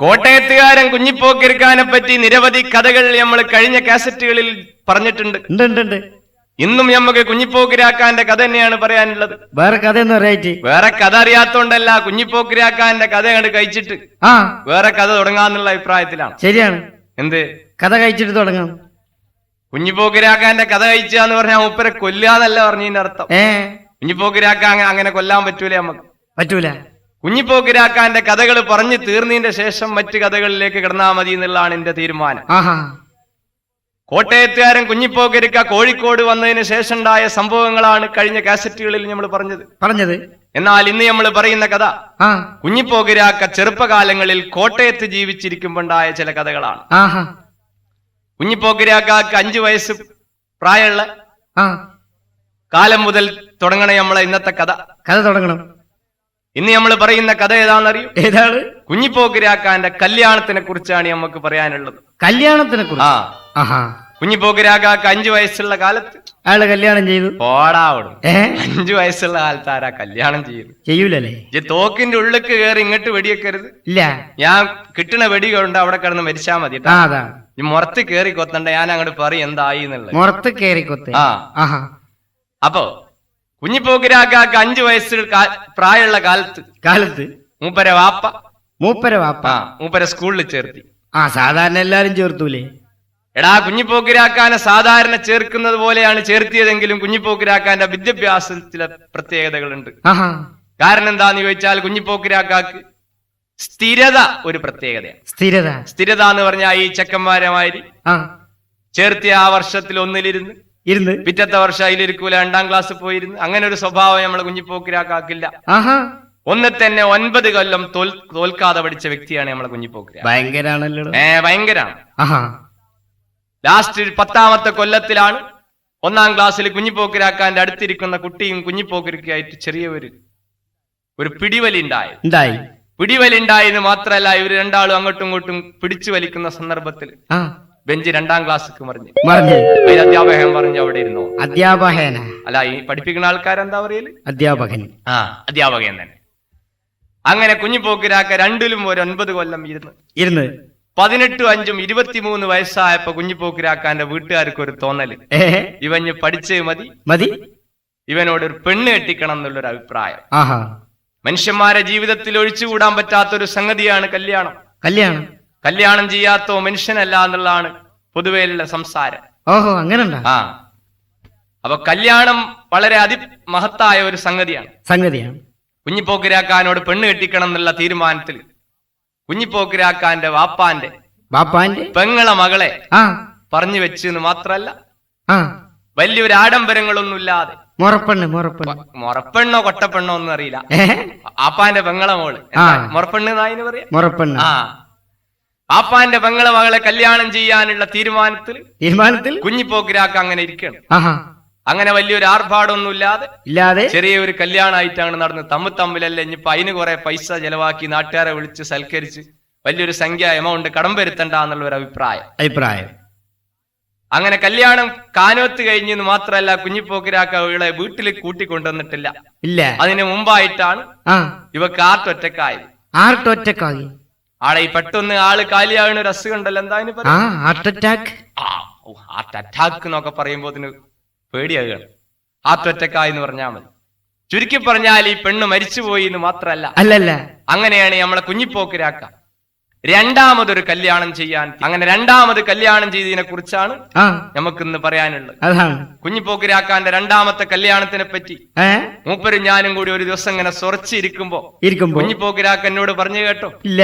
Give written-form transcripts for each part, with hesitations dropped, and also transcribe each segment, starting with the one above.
കോട്ടയത്തുകാരൻ കുഞ്ഞിപ്പോക്കിരിക്കാനെ പറ്റി നിരവധി കഥകൾ നമ്മൾ കഴിഞ്ഞ കാസറ്റുകളിൽ പറഞ്ഞിട്ടുണ്ട്. ഇന്നും നമുക്ക് കുഞ്ഞിപ്പോക്കിരാക്കാന്റെ കഥ തന്നെയാണ് പറയാനുള്ളത്. വേറെ കഥയൊന്നും അറിയായിട്ട് വേറെ കഥ അറിയാത്തോണ്ടല്ല, കുഞ്ഞിപ്പോക്കിരാക്കാന്റെ കഥ കണ്ട് കഴിച്ചിട്ട് വേറെ കഥ തുടങ്ങാന്നുള്ള അഭിപ്രായത്തിലാണ്. ശരിയാണ്. എന്ത് കഥ കഴിച്ചിട്ട് തുടങ്ങാം? കുഞ്ഞിപ്പോക്കിരാക്കാന്റെ കഥ കഴിച്ചാന്ന് പറഞ്ഞാൽ മൂപ്പരെ കൊല്ലാന്നല്ല പറഞ്ഞതിന്റെ അർത്ഥം. കുഞ്ഞിപ്പോക്കിരാക്കാൻ അങ്ങനെ കൊല്ലാൻ പറ്റൂല, നമുക്ക് പറ്റൂല. കുഞ്ഞിപ്പോക്കിരാക്കാന്റെ കഥകൾ പറഞ്ഞു തീർന്നതിന്റെ ശേഷം മറ്റു കഥകളിലേക്ക് കിടന്നാൽ മതി എന്നുള്ളതാണ് എന്റെ തീരുമാനം. കോട്ടയത്തുകാരൻ കുഞ്ഞിപ്പോക്കിരിക്ക കോഴിക്കോട് വന്നതിന് ശേഷം ഉണ്ടായ സംഭവങ്ങളാണ് കഴിഞ്ഞ കാസറ്റുകളിൽ നമ്മൾ പറഞ്ഞത്. എന്നാൽ ഇന്ന് നമ്മൾ പറയുന്ന കഥ കുഞ്ഞിപ്പോക്കിരാക്ക ചെറുപ്പകാലങ്ങളിൽ കോട്ടയത്ത് ജീവിച്ചിരിക്കുമ്പോണ്ടായ ചില കഥകളാണ്. കുഞ്ഞിപ്പോക്കിരാക്കാക്ക് 5 വയസ്സ് പ്രായമുള്ള കാലം മുതൽ തുടങ്ങണേ നമ്മളെ ഇന്നത്തെ കഥ തുടങ്ങണം. ഇന്ന് നമ്മൾ പറയുന്ന കഥ ഏതാണെന്നറിയോ? ഏതാണ്? കുഞ്ഞിപ്പോക്കിരാക്കാന്റെ കല്യാണത്തിനെ കുറിച്ചാണ് നമുക്ക് പറയാനുള്ളത്. കല്യാണത്തിനെ കുറിച്ച്? കുഞ്ഞിപ്പോക്കിരാക്കാക്ക് 5 വയസ്സുള്ള കാലത്ത് അയാള് കല്യാണം ചെയ്തു. പോടാവിടും. 5 വയസ്സുള്ള കാലത്ത് ആരാ കല്യാണം ചെയ്യൂലല്ലേ? തോക്കിന്റെ ഉള്ളിക്ക് കയറി ഇങ്ങോട്ട് വെടിവെക്കരുത്. ഇല്ല, ഞാൻ കിട്ടണ വെടി കൊണ്ട് അവിടെ കിടന്ന് മരിച്ചാ മതി. മുറത്ത് കേറി കൊത്തണ്ട, ഞാൻ അങ്ങോട്ട് പറയും എന്തായി എന്നുള്ളത്. മുറത്ത് കേറി കൊത്ത. അപ്പോ കുഞ്ഞിപ്പോക്കിരാക്കാക്ക് 5 വയസ്സിൽ പ്രായമുള്ള കാലത്ത് മൂപ്പരെ വാപ്പ മൂപ്പരെ സ്കൂളിൽ ചേർത്തി. സാധാരണ എല്ലാരും ചേർത്തൂലേ? എടാ, കുഞ്ഞിപ്പോക്കിരാക്കാനെ സാധാരണ ചേർക്കുന്നത് പോലെയാണ് ചേർത്തിയതെങ്കിലും കുഞ്ഞിപ്പോക്കിരാക്കാന്റെ വിദ്യാഭ്യാസത്തിലെ പ്രത്യേകതകളുണ്ട്. കാരണം എന്താന്ന് ചോദിച്ചാൽ കുഞ്ഞിപ്പോക്കിരാക്കാക്ക് സ്ഥിരത ഒരു പ്രത്യേകതയാണ്. സ്ഥിരത എന്ന് പറഞ്ഞാൽ ഈ ചെക്കന്മാരമാതിരി ചേർത്തിയ ആ വർഷത്തിൽ ഒന്നിലിരുന്ന് പിറ്റത്തെ വർഷം അതിലിരിക്കൂല, 2ാം ക്ലാസ് പോയിരുന്നു. അങ്ങനെ ഒരു സ്വഭാവം നമ്മളെ കുഞ്ഞിപ്പോക്കിരാക്കാക്കില്ല. ഒന്നിൽ തന്നെ 9 കൊല്ലം തോൽക്കാതെ പഠിച്ച വ്യക്തിയാണ് നമ്മളെ കുഞ്ഞിപ്പോക്കിരാ. ഭയങ്കരാണ്. ലാസ്റ്റ് 10ാമത്തെ കൊല്ലത്തിലാണ് 1ാം ക്ലാസ്സിൽ കുഞ്ഞിപ്പോക്കിരാക്കാന്റെ അടുത്തിരിക്കുന്ന കുട്ടിയും കുഞ്ഞിപ്പോക്കിരിക്കായിട്ട് ചെറിയ ഒരു പിടിവലി ഉണ്ടായെന്ന് മാത്രമല്ല, ഇവര് രണ്ടാളും അങ്ങോട്ടും ഇങ്ങോട്ടും പിടിച്ചു വലിക്കുന്ന സന്ദർഭത്തിൽ ബെഞ്ച് 2ാം ക്ലാസ്സിക്ക് മറിഞ്ഞു. അധ്യാപകൻ പറഞ്ഞു അവിടെ ഇരുന്നോ. അധ്യാപകൻ അല്ല, ഈ പഠിപ്പിക്കുന്ന ആൾക്കാരെന്താ പറയല്? അധ്യാപകൻ തന്നെ. അങ്ങനെ കുഞ്ഞിപ്പോക്കിരാക്ക 2ലും ഒരു 9 കൊല്ലം ഇരുന്ന് 18, 5, 23 വയസ്സായപ്പോ കുഞ്ഞിപ്പോക്കിരാക്കാന്റെ വീട്ടുകാർക്ക് ഒരു തോന്നല്, ഇവന് പഠിച്ചേ മതി, ഇവനോട് ഒരു പെണ്ണ് കെട്ടിക്കണം എന്നുള്ളൊരു അഭിപ്രായം. മനുഷ്യന്മാരെ ജീവിതത്തിൽ ഒഴിച്ചുകൂടാൻ പറ്റാത്തൊരു സംഗതിയാണ് കല്യാണം ചെയ്യാത്തോ മനുഷ്യനല്ല എന്നുള്ളതാണ് പൊതുവെയുള്ള സംസാരം. അപ്പൊ കല്യാണം വളരെ അതിമഹത്തായ ഒരു സംഗതിയാണ്. കുഞ്ഞിപ്പോക്കിരാക്കാനോട് പെണ്ണ് കെട്ടിക്കണം എന്നുള്ള തീരുമാനത്തിൽ കുഞ്ഞിപ്പോക്കിരാക്കാന്റെ വാപ്പാന്റെ പെങ്ങളെ മകളെ പറഞ്ഞു വെച്ചെന്ന് മാത്രല്ല, വലിയൊരു ആഡംബരങ്ങളൊന്നുമില്ലാതെ മൊറപ്പെണ്ണോ കൊട്ടപ്പെണ്ണോ ഒന്നും അറിയില്ല, ആപ്പാന്റെ പെങ്ങളെ മോള് മൊറപ്പെണ്ണ് നായിന് പറയാ. ആപ്പാന്റെ പെങ്ങളെ മകളെ കല്യാണം ചെയ്യാനുള്ള തീരുമാനത്തിൽ കുഞ്ഞിപ്പോക്കിരാക്ക അങ്ങനെ ഇരിക്കണം. അങ്ങനെ വലിയൊരു ആർഭാടൊന്നും ഇല്ലാതെ ചെറിയൊരു കല്യാണമായിട്ടാണ് നടന്നത്. തമ്മിലല്ലേ ഇനിയിപ്പോ അതിന് കുറെ പൈസ ചെലവാക്കി നാട്ടുകാരെ വിളിച്ച് സൽക്കരിച്ച് വലിയൊരു എമൗണ്ട് കടം വരുത്തണ്ട എന്നുള്ള ഒരു അഭിപ്രായം. അങ്ങനെ കല്യാണം കാനോത്ത് കഴിഞ്ഞെന്ന് മാത്രമല്ല, കുഞ്ഞിപ്പോക്കിരാക്ക ഇവളെ വീട്ടിൽ കൂട്ടിക്കൊണ്ടുവന്നിട്ടില്ല. അതിന് മുമ്പായിട്ടാണ് ഇവക്ക് ആർട്ടൊറ്റക്കായി. ആളെ ഈ പെട്ടെന്ന് ആള് കാലിയാകുന്ന ഒരു അസുഖം ഉണ്ടല്ലോ, എന്താ ഹാർട്ട് അറ്റാക്ക് എന്നൊക്കെ പറയുമ്പോ പേടിയാകുകയാണ്. ഹാർട്ട് അറ്റാക്ക് എന്ന് പറഞ്ഞാൽ മതി. ചുരുക്കി പറഞ്ഞാൽ ഈ പെണ്ണ് മരിച്ചുപോയി എന്ന് മാത്രല്ല, അങ്ങനെയാണ് നമ്മളെ കുഞ്ഞിപ്പോക്കിരാക്ക രണ്ടാമതൊരു കല്യാണം ചെയ്യാൻ. അങ്ങനെ രണ്ടാമത് കല്യാണം ചെയ്തതിനെ കുറിച്ചാണ് നമുക്കിന്ന് പറയാനുള്ളത്. കുഞ്ഞിപ്പോക്കിരാക്കാന്റെ 2ാമത്തെ കല്യാണത്തിനെ പറ്റി മൂപ്പരും ഞാനും കൂടി ഒരു ദിവസം ഇങ്ങനെ സൊറച്ചിരിക്കുമ്പോ കുഞ്ഞിപ്പോക്കിരാക്ക എന്നോട് പറഞ്ഞു കേട്ടോ. ഇല്ല,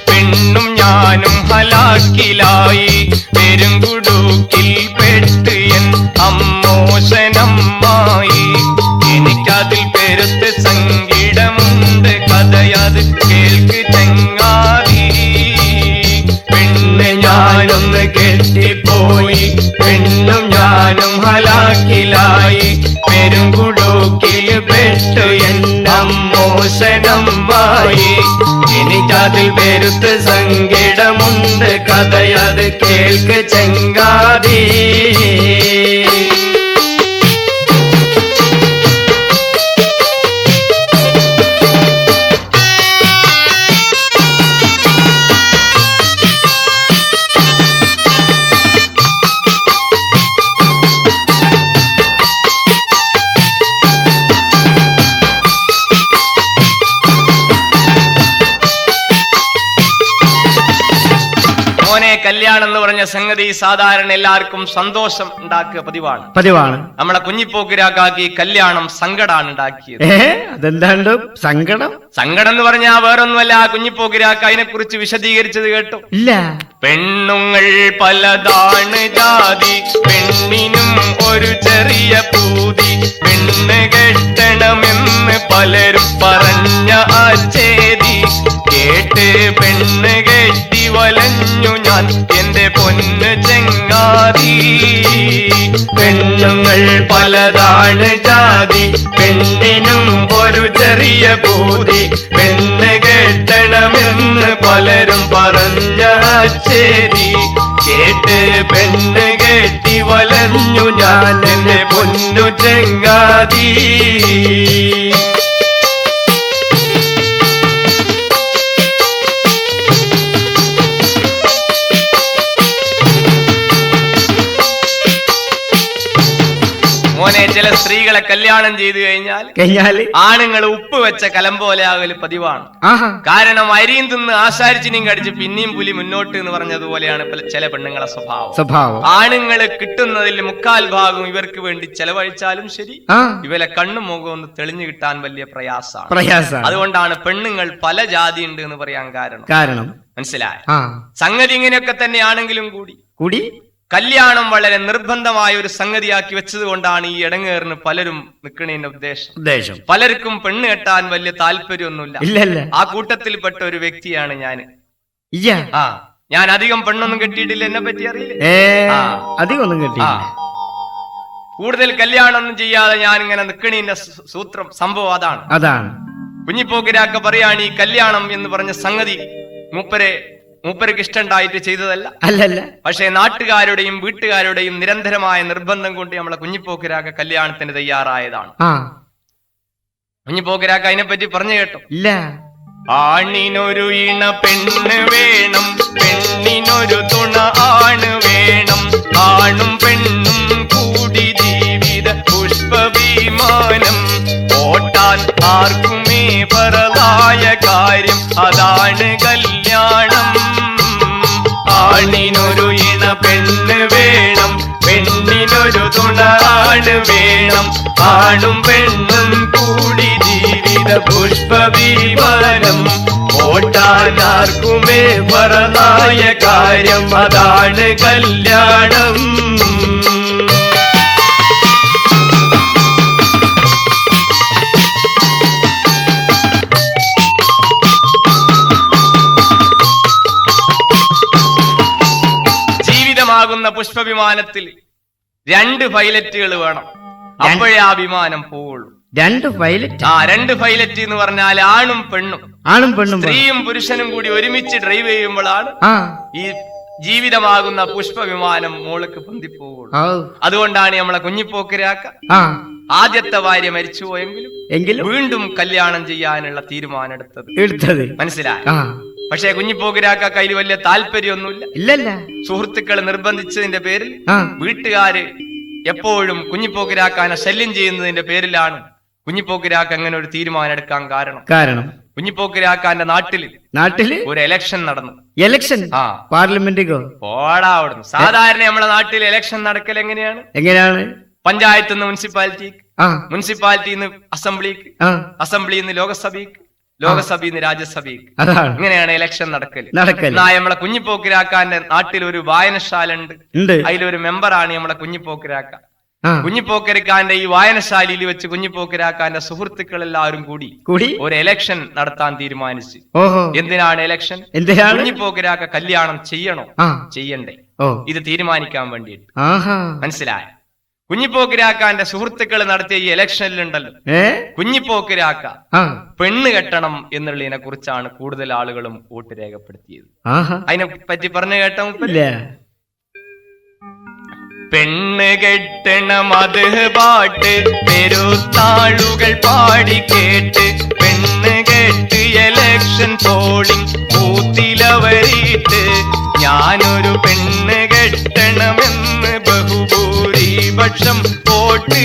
പെണ്ണും ഞാനും ഹലാക്കിലായി, പെരുങ്കുടുക്കിൽ പെട്ട് എൻ അമ്മോശനമ്മായി. എനിക്കതിൽ പെരുത്ത് സങ്കടമുണ്ട്, കഥയത് കേൾക്ക് ചങ്ങാതി. പെണ്ണ് ഞാനൊന്ന് കെട്ടിപ്പോയി, പെണ്ണും ഞാനും ഹലാക്കിലായി, പെരുങ്കുടുക്കിൽ പെട്ട് എൻ അമ്മോശനമ്മായി. അതിൽ പെരുത്ത് സങ്കടമുണ്ട് കഥയത് കേൾക്ക് ചെങ്കാതി. കല്യാണം എന്ന് പറഞ്ഞ സംഗതി സാധാരണ എല്ലാവർക്കും സന്തോഷം ഉണ്ടാക്കുക പതിവാണ്. നമ്മളെ കുഞ്ഞിപ്പോക്കിരാക്കാക്കി കല്യാണം സങ്കടാണ് ഉണ്ടാക്കിയത്. അതെന്താണ്ട് സങ്കടം എന്ന് പറഞ്ഞാൽ വേറൊന്നുമല്ല. കുഞ്ഞിപ്പോക്കിരാക്ക അതിനെ കുറിച്ച് വിശദീകരിച്ചത് കേട്ടോ? ഇല്ല. പെണ്ണുങ്ങൾ പലതാണ് ജാതി, പെണ്ണിനും ഒരു ചെറിയ പൂതി, പെണ്ണ് കെട്ടണമെന്ന് പലരും പറഞ്ഞ അച്ചേതി കേട്ട് പെണ്ണ് കെട്ടി വലഞ്ഞു ഞാൻ എന്റെ പൊന്നു ചെങ്ങാതി. പെണ്ണുങ്ങൾ പലതാണ് ജാതി, പെണ്ണിനും ഒരു ചെറിയ പൂതി, പെണ്ണ് കെട്ടണമെന്ന് പലരും പറഞ്ഞ അച്ചേരി കേട്ട് പെണ്ണ് കെട്ടി വലഞ്ഞു ഞാൻ എന്റെ പൊന്നു ചെങ്ങാതി. മോനെ, ചില സ്ത്രീകളെ കല്യാണം ചെയ്തു കഴിഞ്ഞാൽ ആണുങ്ങൾ ഉപ്പ് വെച്ച കലം പോലെ ആകല് പതിവാണ്. കാരണം അരിയും തിന്ന് ആശാരിച്ചിനെയും കടിച്ച് പിന്നെയും പുലി മുന്നോട്ട് എന്ന് പറഞ്ഞതുപോലെയാണ് ചില പെണ്ണുങ്ങളെ സ്വഭാവം. ആണുങ്ങള് കിട്ടുന്നതിൽ 3/4 ഭാഗം ഇവർക്ക് വേണ്ടി ചെലവഴിച്ചാലും ശരി, ഇവരെ കണ്ണും മുഖവും ഒന്ന് തെളിഞ്ഞു കിട്ടാൻ വലിയ പ്രയാസമാണ്. അതുകൊണ്ടാണ് പെണ്ണുങ്ങൾ പല ജാതി ഉണ്ട് എന്ന് പറയാൻ കാരണം. മനസ്സിലായ സംഗതി ഇങ്ങനെയൊക്കെ തന്നെയാണെങ്കിലും കൂടി കല്യാണം വളരെ നിർബന്ധമായ ഒരു സംഗതിയാക്കി വെച്ചത് കൊണ്ടാണ് ഈ ഇടങ്ങേറിന് പലരും നിൽക്കണേന്റെ ഉദ്ദേശം. പലർക്കും പെണ്ണ് കെട്ടാൻ വലിയ താല്പര്യമൊന്നുമില്ല. ആ കൂട്ടത്തിൽപ്പെട്ട ഒരു വ്യക്തിയാണ് ഞാൻ അധികം പെണ്ണൊന്നും കെട്ടിയിട്ടില്ല, എന്നെ പറ്റി അറിയില്ല. കൂടുതൽ കല്യാണം ഒന്നും ചെയ്യാതെ ഞാൻ ഇങ്ങനെ നിൽക്കണേന്റെ സംഭവം അതാണ്. കുഞ്ഞിപ്പോക്കിരാക്ക പറയാണ് ഈ കല്യാണം എന്ന് പറഞ്ഞ സംഗതി മൂപ്പർക്ക് ഇഷ്ടണ്ടായിട്ട് ചെയ്തതല്ല. പക്ഷെ നാട്ടുകാരുടെയും വീട്ടുകാരുടെയും നിരന്തരമായ നിർബന്ധം കൊണ്ട് നമ്മളെ കുഞ്ഞിപ്പോക്കിരാക്ക കല്യാണത്തിന് തയ്യാറായതാണ്. കുഞ്ഞിപ്പോക്കിരാക്ക അതിനെപ്പറ്റി പറഞ്ഞു കേട്ടോ? ഇല്ല. ആണിനൊരു ഇണ പെണ്ണ് വേണം, പെണ്ണിനൊരു തുണ ആണ് വേണം, ആണും പെണ്ണും കൂടി ജീവിത പുഷ്പവിമാനം ഓട്ടാൻ ആർക്കുമേ പറതായ കാര്യം അതാണ് കല്യാണം. ആണിനൊരു ഇണ പെണ്ണ് വേണം, പെണ്ണിനൊരു തുണ ആണ് വേണം, ആണും പെണ്ണും കൂടി ജീവിത പുഷ്പവിമാനം ഓട്ടാൻ ആർക്കുമേ പറതായ കാര്യം അതാണ് കല്യാണം. പുഷ്പവിമാനത്തിൽ 2 പൈലറ്റുകൾ വേണം, അപ്പോഴേ ആ വിമാനം പോവുള്ളൂ. 2 പൈലറ്റ്? 2 പൈലറ്റ് എന്ന് പറഞ്ഞാൽ ആണും പെണ്ണും, സ്ത്രീയും പുരുഷനും കൂടി ഒരുമിച്ച് ഡ്രൈവ് ചെയ്യുമ്പോഴാണ് ഈ ജീവിതമാകുന്ന പുഷ്പവിമാനം മോൾക്ക് പൊന്തിപ്പോവുള്ളൂ. അതുകൊണ്ടാണ് നമ്മളെ കുഞ്ഞിപ്പോക്കിരാക്ക ആദ്യത്തെ ഭാര്യ മരിച്ചുപോയെങ്കിലും വീണ്ടും കല്യാണം ചെയ്യാനുള്ള തീരുമാനം എടുത്തത്. മനസ്സിലായി? പക്ഷെ കുഞ്ഞിപ്പോക്കിരാക്ക കയ്യിൽ വലിയ താല്പര്യമൊന്നുമില്ല. സുഹൃത്തുക്കളെ നിർബന്ധിച്ചതിന്റെ പേരിൽ വീട്ടുകാര് എപ്പോഴും കുഞ്ഞിപ്പോക്കിരാക്കാനെ ശല്യം ചെയ്യുന്നതിന്റെ പേരിലാണ് കുഞ്ഞിപ്പോക്കിരാക്ക അങ്ങനെ ഒരു തീരുമാനം എടുക്കാൻ കാരണം കുഞ്ഞിപ്പോക്കിരാക്കാന്റെ നാട്ടില് ഒരു ഇലക്ഷൻ നടന്നു. പാർലമെന്റിക്കോ? ഓടാവിടുന്നു. സാധാരണ നമ്മുടെ നാട്ടിൽ ഇലക്ഷൻ നടക്കൽ എങ്ങനെയാണ്? പഞ്ചായത്ത് നിന്ന് മുനിസിപ്പാലിറ്റിക്ക്, മുനിസിപ്പാലിറ്റിയിൽ നിന്ന് അസംബ്ലിക്ക്, അസംബ്ലിയിൽ നിന്ന് ലോകസഭയിൽ നിന്ന് രാജ്യസഭയ്ക്ക്, ഇങ്ങനെയാണ് ഇലക്ഷൻ നടക്കൽ. നമ്മളെ കുഞ്ഞിപ്പോക്കിരാക്കാന്റെ നാട്ടിൽ ഒരു വായനശാല ഉണ്ട്. അതിലൊരു മെമ്പറാണ് നമ്മളെ കുഞ്ഞിപ്പോക്കിരാക്ക. കുഞ്ഞിപ്പോക്കിരാക്കാന്റെ ഈ വായനശാലയിൽ വെച്ച് കുഞ്ഞിപ്പോക്കിരാക്കാന്റെ സുഹൃത്തുക്കൾ എല്ലാവരും കൂടി ഒരു ഇലക്ഷൻ നടത്താൻ തീരുമാനിച്ചു. എന്തിനാണ് ഇലക്ഷൻ? കുഞ്ഞിപ്പോക്കിരാക്ക കല്യാണം ചെയ്യണോ ചെയ്യണ്ടേ ഇത് തീരുമാനിക്കാൻ വേണ്ടിയിട്ട്. മനസ്സിലായ? കുഞ്ഞിപ്പോക്കിരാക്കാന്റെ സുഹൃത്തുക്കൾ നടത്തിയ ഈ ഇലക്ഷനിലുണ്ടല്ലോ, കുഞ്ഞിപ്പോക്കിരാക്ക പെണ്ണ് കെട്ടണം എന്നുള്ളതിനെ കുറിച്ചാണ് കൂടുതൽ ആളുകളും വോട്ട് രേഖപ്പെടുത്തിയത്. അതിനെ പറ്റി പറഞ്ഞു കേട്ടോ? പെണ്ണ് കെട്ടണം അത് പാട്ട് പെരുത്താളുകൾ പാടി കേട്ട്, പെണ്ണ് കെട്ട് എലക്ഷൻ പോളിംഗ് ബൂത്തിലവരിട്ട്, ഞാനൊരു പെണ്ണ് കെട്ടണമെന്ന് ബഹുഭൂരിപക്ഷം വോട്ട്.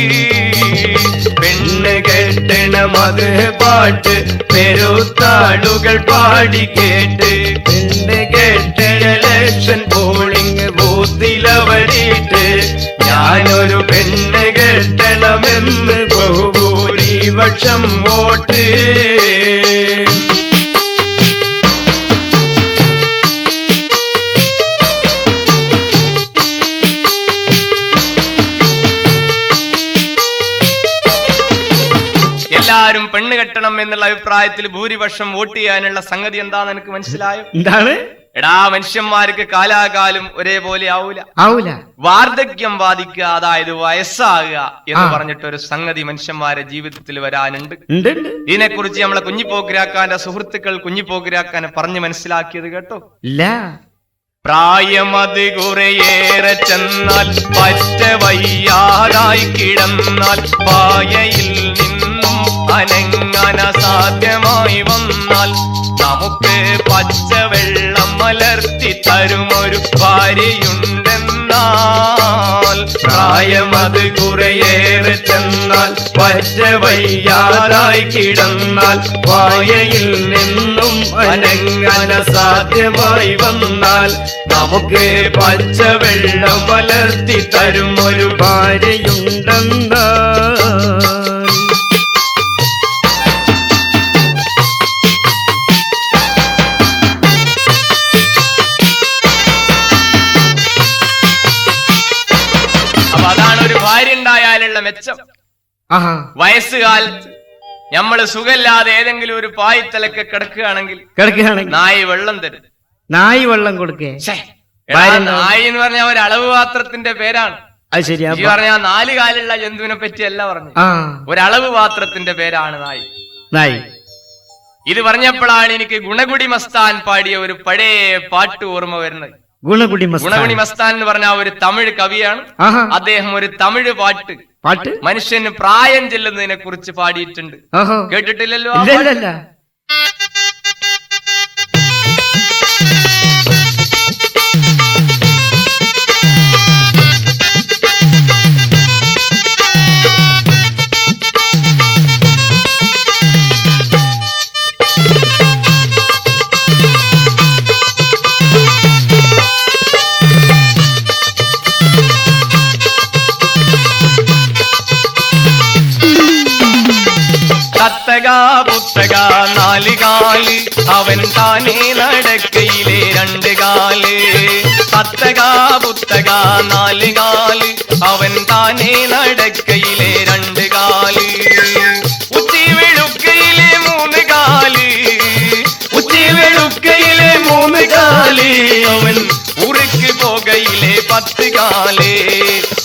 പെണ്ണ് കെട്ടണം അത് പാട്ട് പെരുത്താളുകൾ പാടി കേട്ട്, പെണ്ണ് കെട്ട് എലക്ഷൻ പോളിംഗ് ബൂത്തിലവരിട്ട്, ഞാനൊരു പെണ്ണ് കെട്ടണമെന്ന് ബഹുഭൂരിപക്ഷം വോട്ട്. എല്ലാരും പെണ്ണ് കെട്ടണം എന്നുള്ള അഭിപ്രായത്തിൽ ഭൂരിപക്ഷം വോട്ട് ചെയ്യാനുള്ള സംഗതി എന്താന്ന് എനിക്ക് മനസ്സിലായോ? എന്താണ്? എടാ, മനുഷ്യന്മാർക്ക് കാലാകാലം ഒരേപോലെ ആവൂല. വാർദ്ധക്യം ബാധിക്കുക, അതായത് വയസ്സാകുക എന്ന് പറഞ്ഞിട്ടൊരു സംഗതി മനുഷ്യന്മാരെ ജീവിതത്തിൽ വരാനുണ്ട്. ഇതിനെക്കുറിച്ച് നമ്മളെ കുഞ്ഞിപ്പോക്കിരാക്കാന്റെ സുഹൃത്തുക്കൾ കുഞ്ഞിപ്പോക്കിരാക്കാനെ പറഞ്ഞു മനസ്സിലാക്കിയത് കേട്ടോ? ഇല്ല. പ്രായമത് കുറേയേറെ ചെന്നാൽ പറ്റ വയ്യാതായി കിടന്നാൽ പായയിൽ നിന്നും അനങ്ങാൻ അസാധ്യമായി വന്നാൽ നമുക്ക് പച്ചവെള്ളം മലർത്തി തരുമൊരു ഭാര്യയുണ്ടെന്നാൽ. പ്രായമത് കുറേയേറെ ചെന്നാൽ പറ്റ വയ്യാതായി കിടന്നാൽ പായയിൽ നിന്നും അനങ്ങാൻ അസാധ്യമായി വന്നാൽ നമുക്ക് പച്ചവെള്ളം മലർത്തി തരുമൊരു ഭാര്യയുണ്ടെന്നാൽ. ഭാര്യ ഉണ്ടായാലുള്ള മെച്ചം. വയസ്സുകാലത്ത് നമ്മള് സുഖമില്ലാതെ ഏതെങ്കിലും ഒരു പായ്ത്തലൊക്കെ കിടക്കുകയാണെങ്കിൽ നായി വെള്ളം തരും. നായി വെള്ളം കൊടുക്കേ? നായി എന്ന് പറഞ്ഞ ഒരു അളവ് പാത്രത്തിന്റെ പേരാണ്. അത് ശരിയാ. പറഞ്ഞ 4 കാലുള്ള ജന്തുവിനെ പറ്റിയല്ല പറഞ്ഞു, ഒരളവ് പാത്രത്തിന്റെ പേരാണ് നായി. ഇത് പറഞ്ഞപ്പോഴാണ് എനിക്ക് ഗുണകുടി മസ്താൻ പാടിയ ഒരു പഴയ പാട്ട് ഓർമ്മ വരുന്നത്. ഗുണകുടി മസ്താൻ എന്ന് പറഞ്ഞ ഒരു തമിഴ് കവിയാണ്. അദ്ദേഹം ഒരു തമിഴ് പാട്ട് മനുഷ്യന് പ്രായം ചെല്ലുന്നതിനെ കുറിച്ച് പാടിയിട്ടുണ്ട്. കേട്ടിട്ടില്ലല്ലോ? തത്തക പുത്തക 4 കാല് അവൻ താനേ നടക്കയിലെ 2 കാല്. തത്തക പുത്തക 4 കാല് അവൻ താനേ നടക്കയിലെ 2 കാല്. ഉച്ചി വെളുക്കയിലെ 3 കാല്, ഉച്ചി വെളുക്കയിലെ 3 കാല് അവൻ ഉറുക്ക് പോകയിലെ 10 കാല്.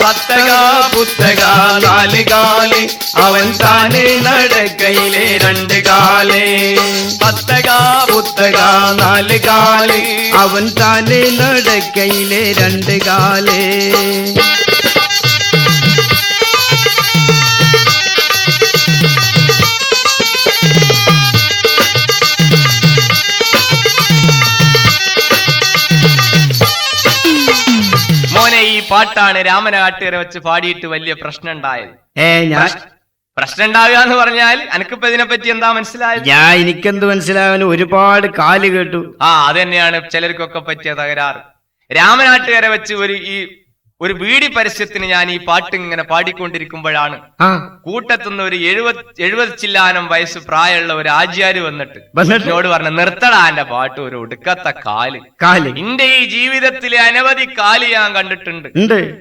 തത്തക പുത്തക 4 കാല് അവൻ താനേ നടക്കയിലെ 2 കാല്. തത്തക പുത്തക 4 കാല് അവൻ താനേ നടക്കയിലെ 2 കാല്. മോനെ, ഈ പാട്ടാണ് രാമനാട്ടുകര വെച്ച് പാടിയിട്ട് വലിയ പ്രശ്നം ഉണ്ടായത്. പ്രശ്നം ഉണ്ടാവുക എന്ന് പറഞ്ഞാൽ എനിക്കിപ്പോ ഇതിനെപ്പറ്റി എന്താ മനസ്സിലായത്? എനിക്കെന്ത് മനസ്സിലാവാൻ, ഒരുപാട് കാല് കേട്ടു. അത് തന്നെയാണ് ചിലർക്കൊക്കെ പറ്റിയ തകരാറ്. രാമനാട്ടുകര വെച്ച് ഒരു ബീഡി പരസ്യത്തിന് ഞാൻ ഈ പാട്ട് ഇങ്ങനെ പാടിക്കൊണ്ടിരിക്കുമ്പോഴാണ് കൂട്ടത്തുനിന്ന് ഒരു 70 ചില്ലാനം വയസ്സ് പ്രായമുള്ള ഒരു ആചാര്യ വന്നിട്ട് എന്നോട് പറഞ്ഞ, നിർത്തടാ എന്റെ പാട്ട്, ഒരു ഒടുക്കത്ത കാല്. എന്റെ ഈ ജീവിതത്തിലെ അനവധി കാല് ഞാൻ കണ്ടിട്ടുണ്ട്,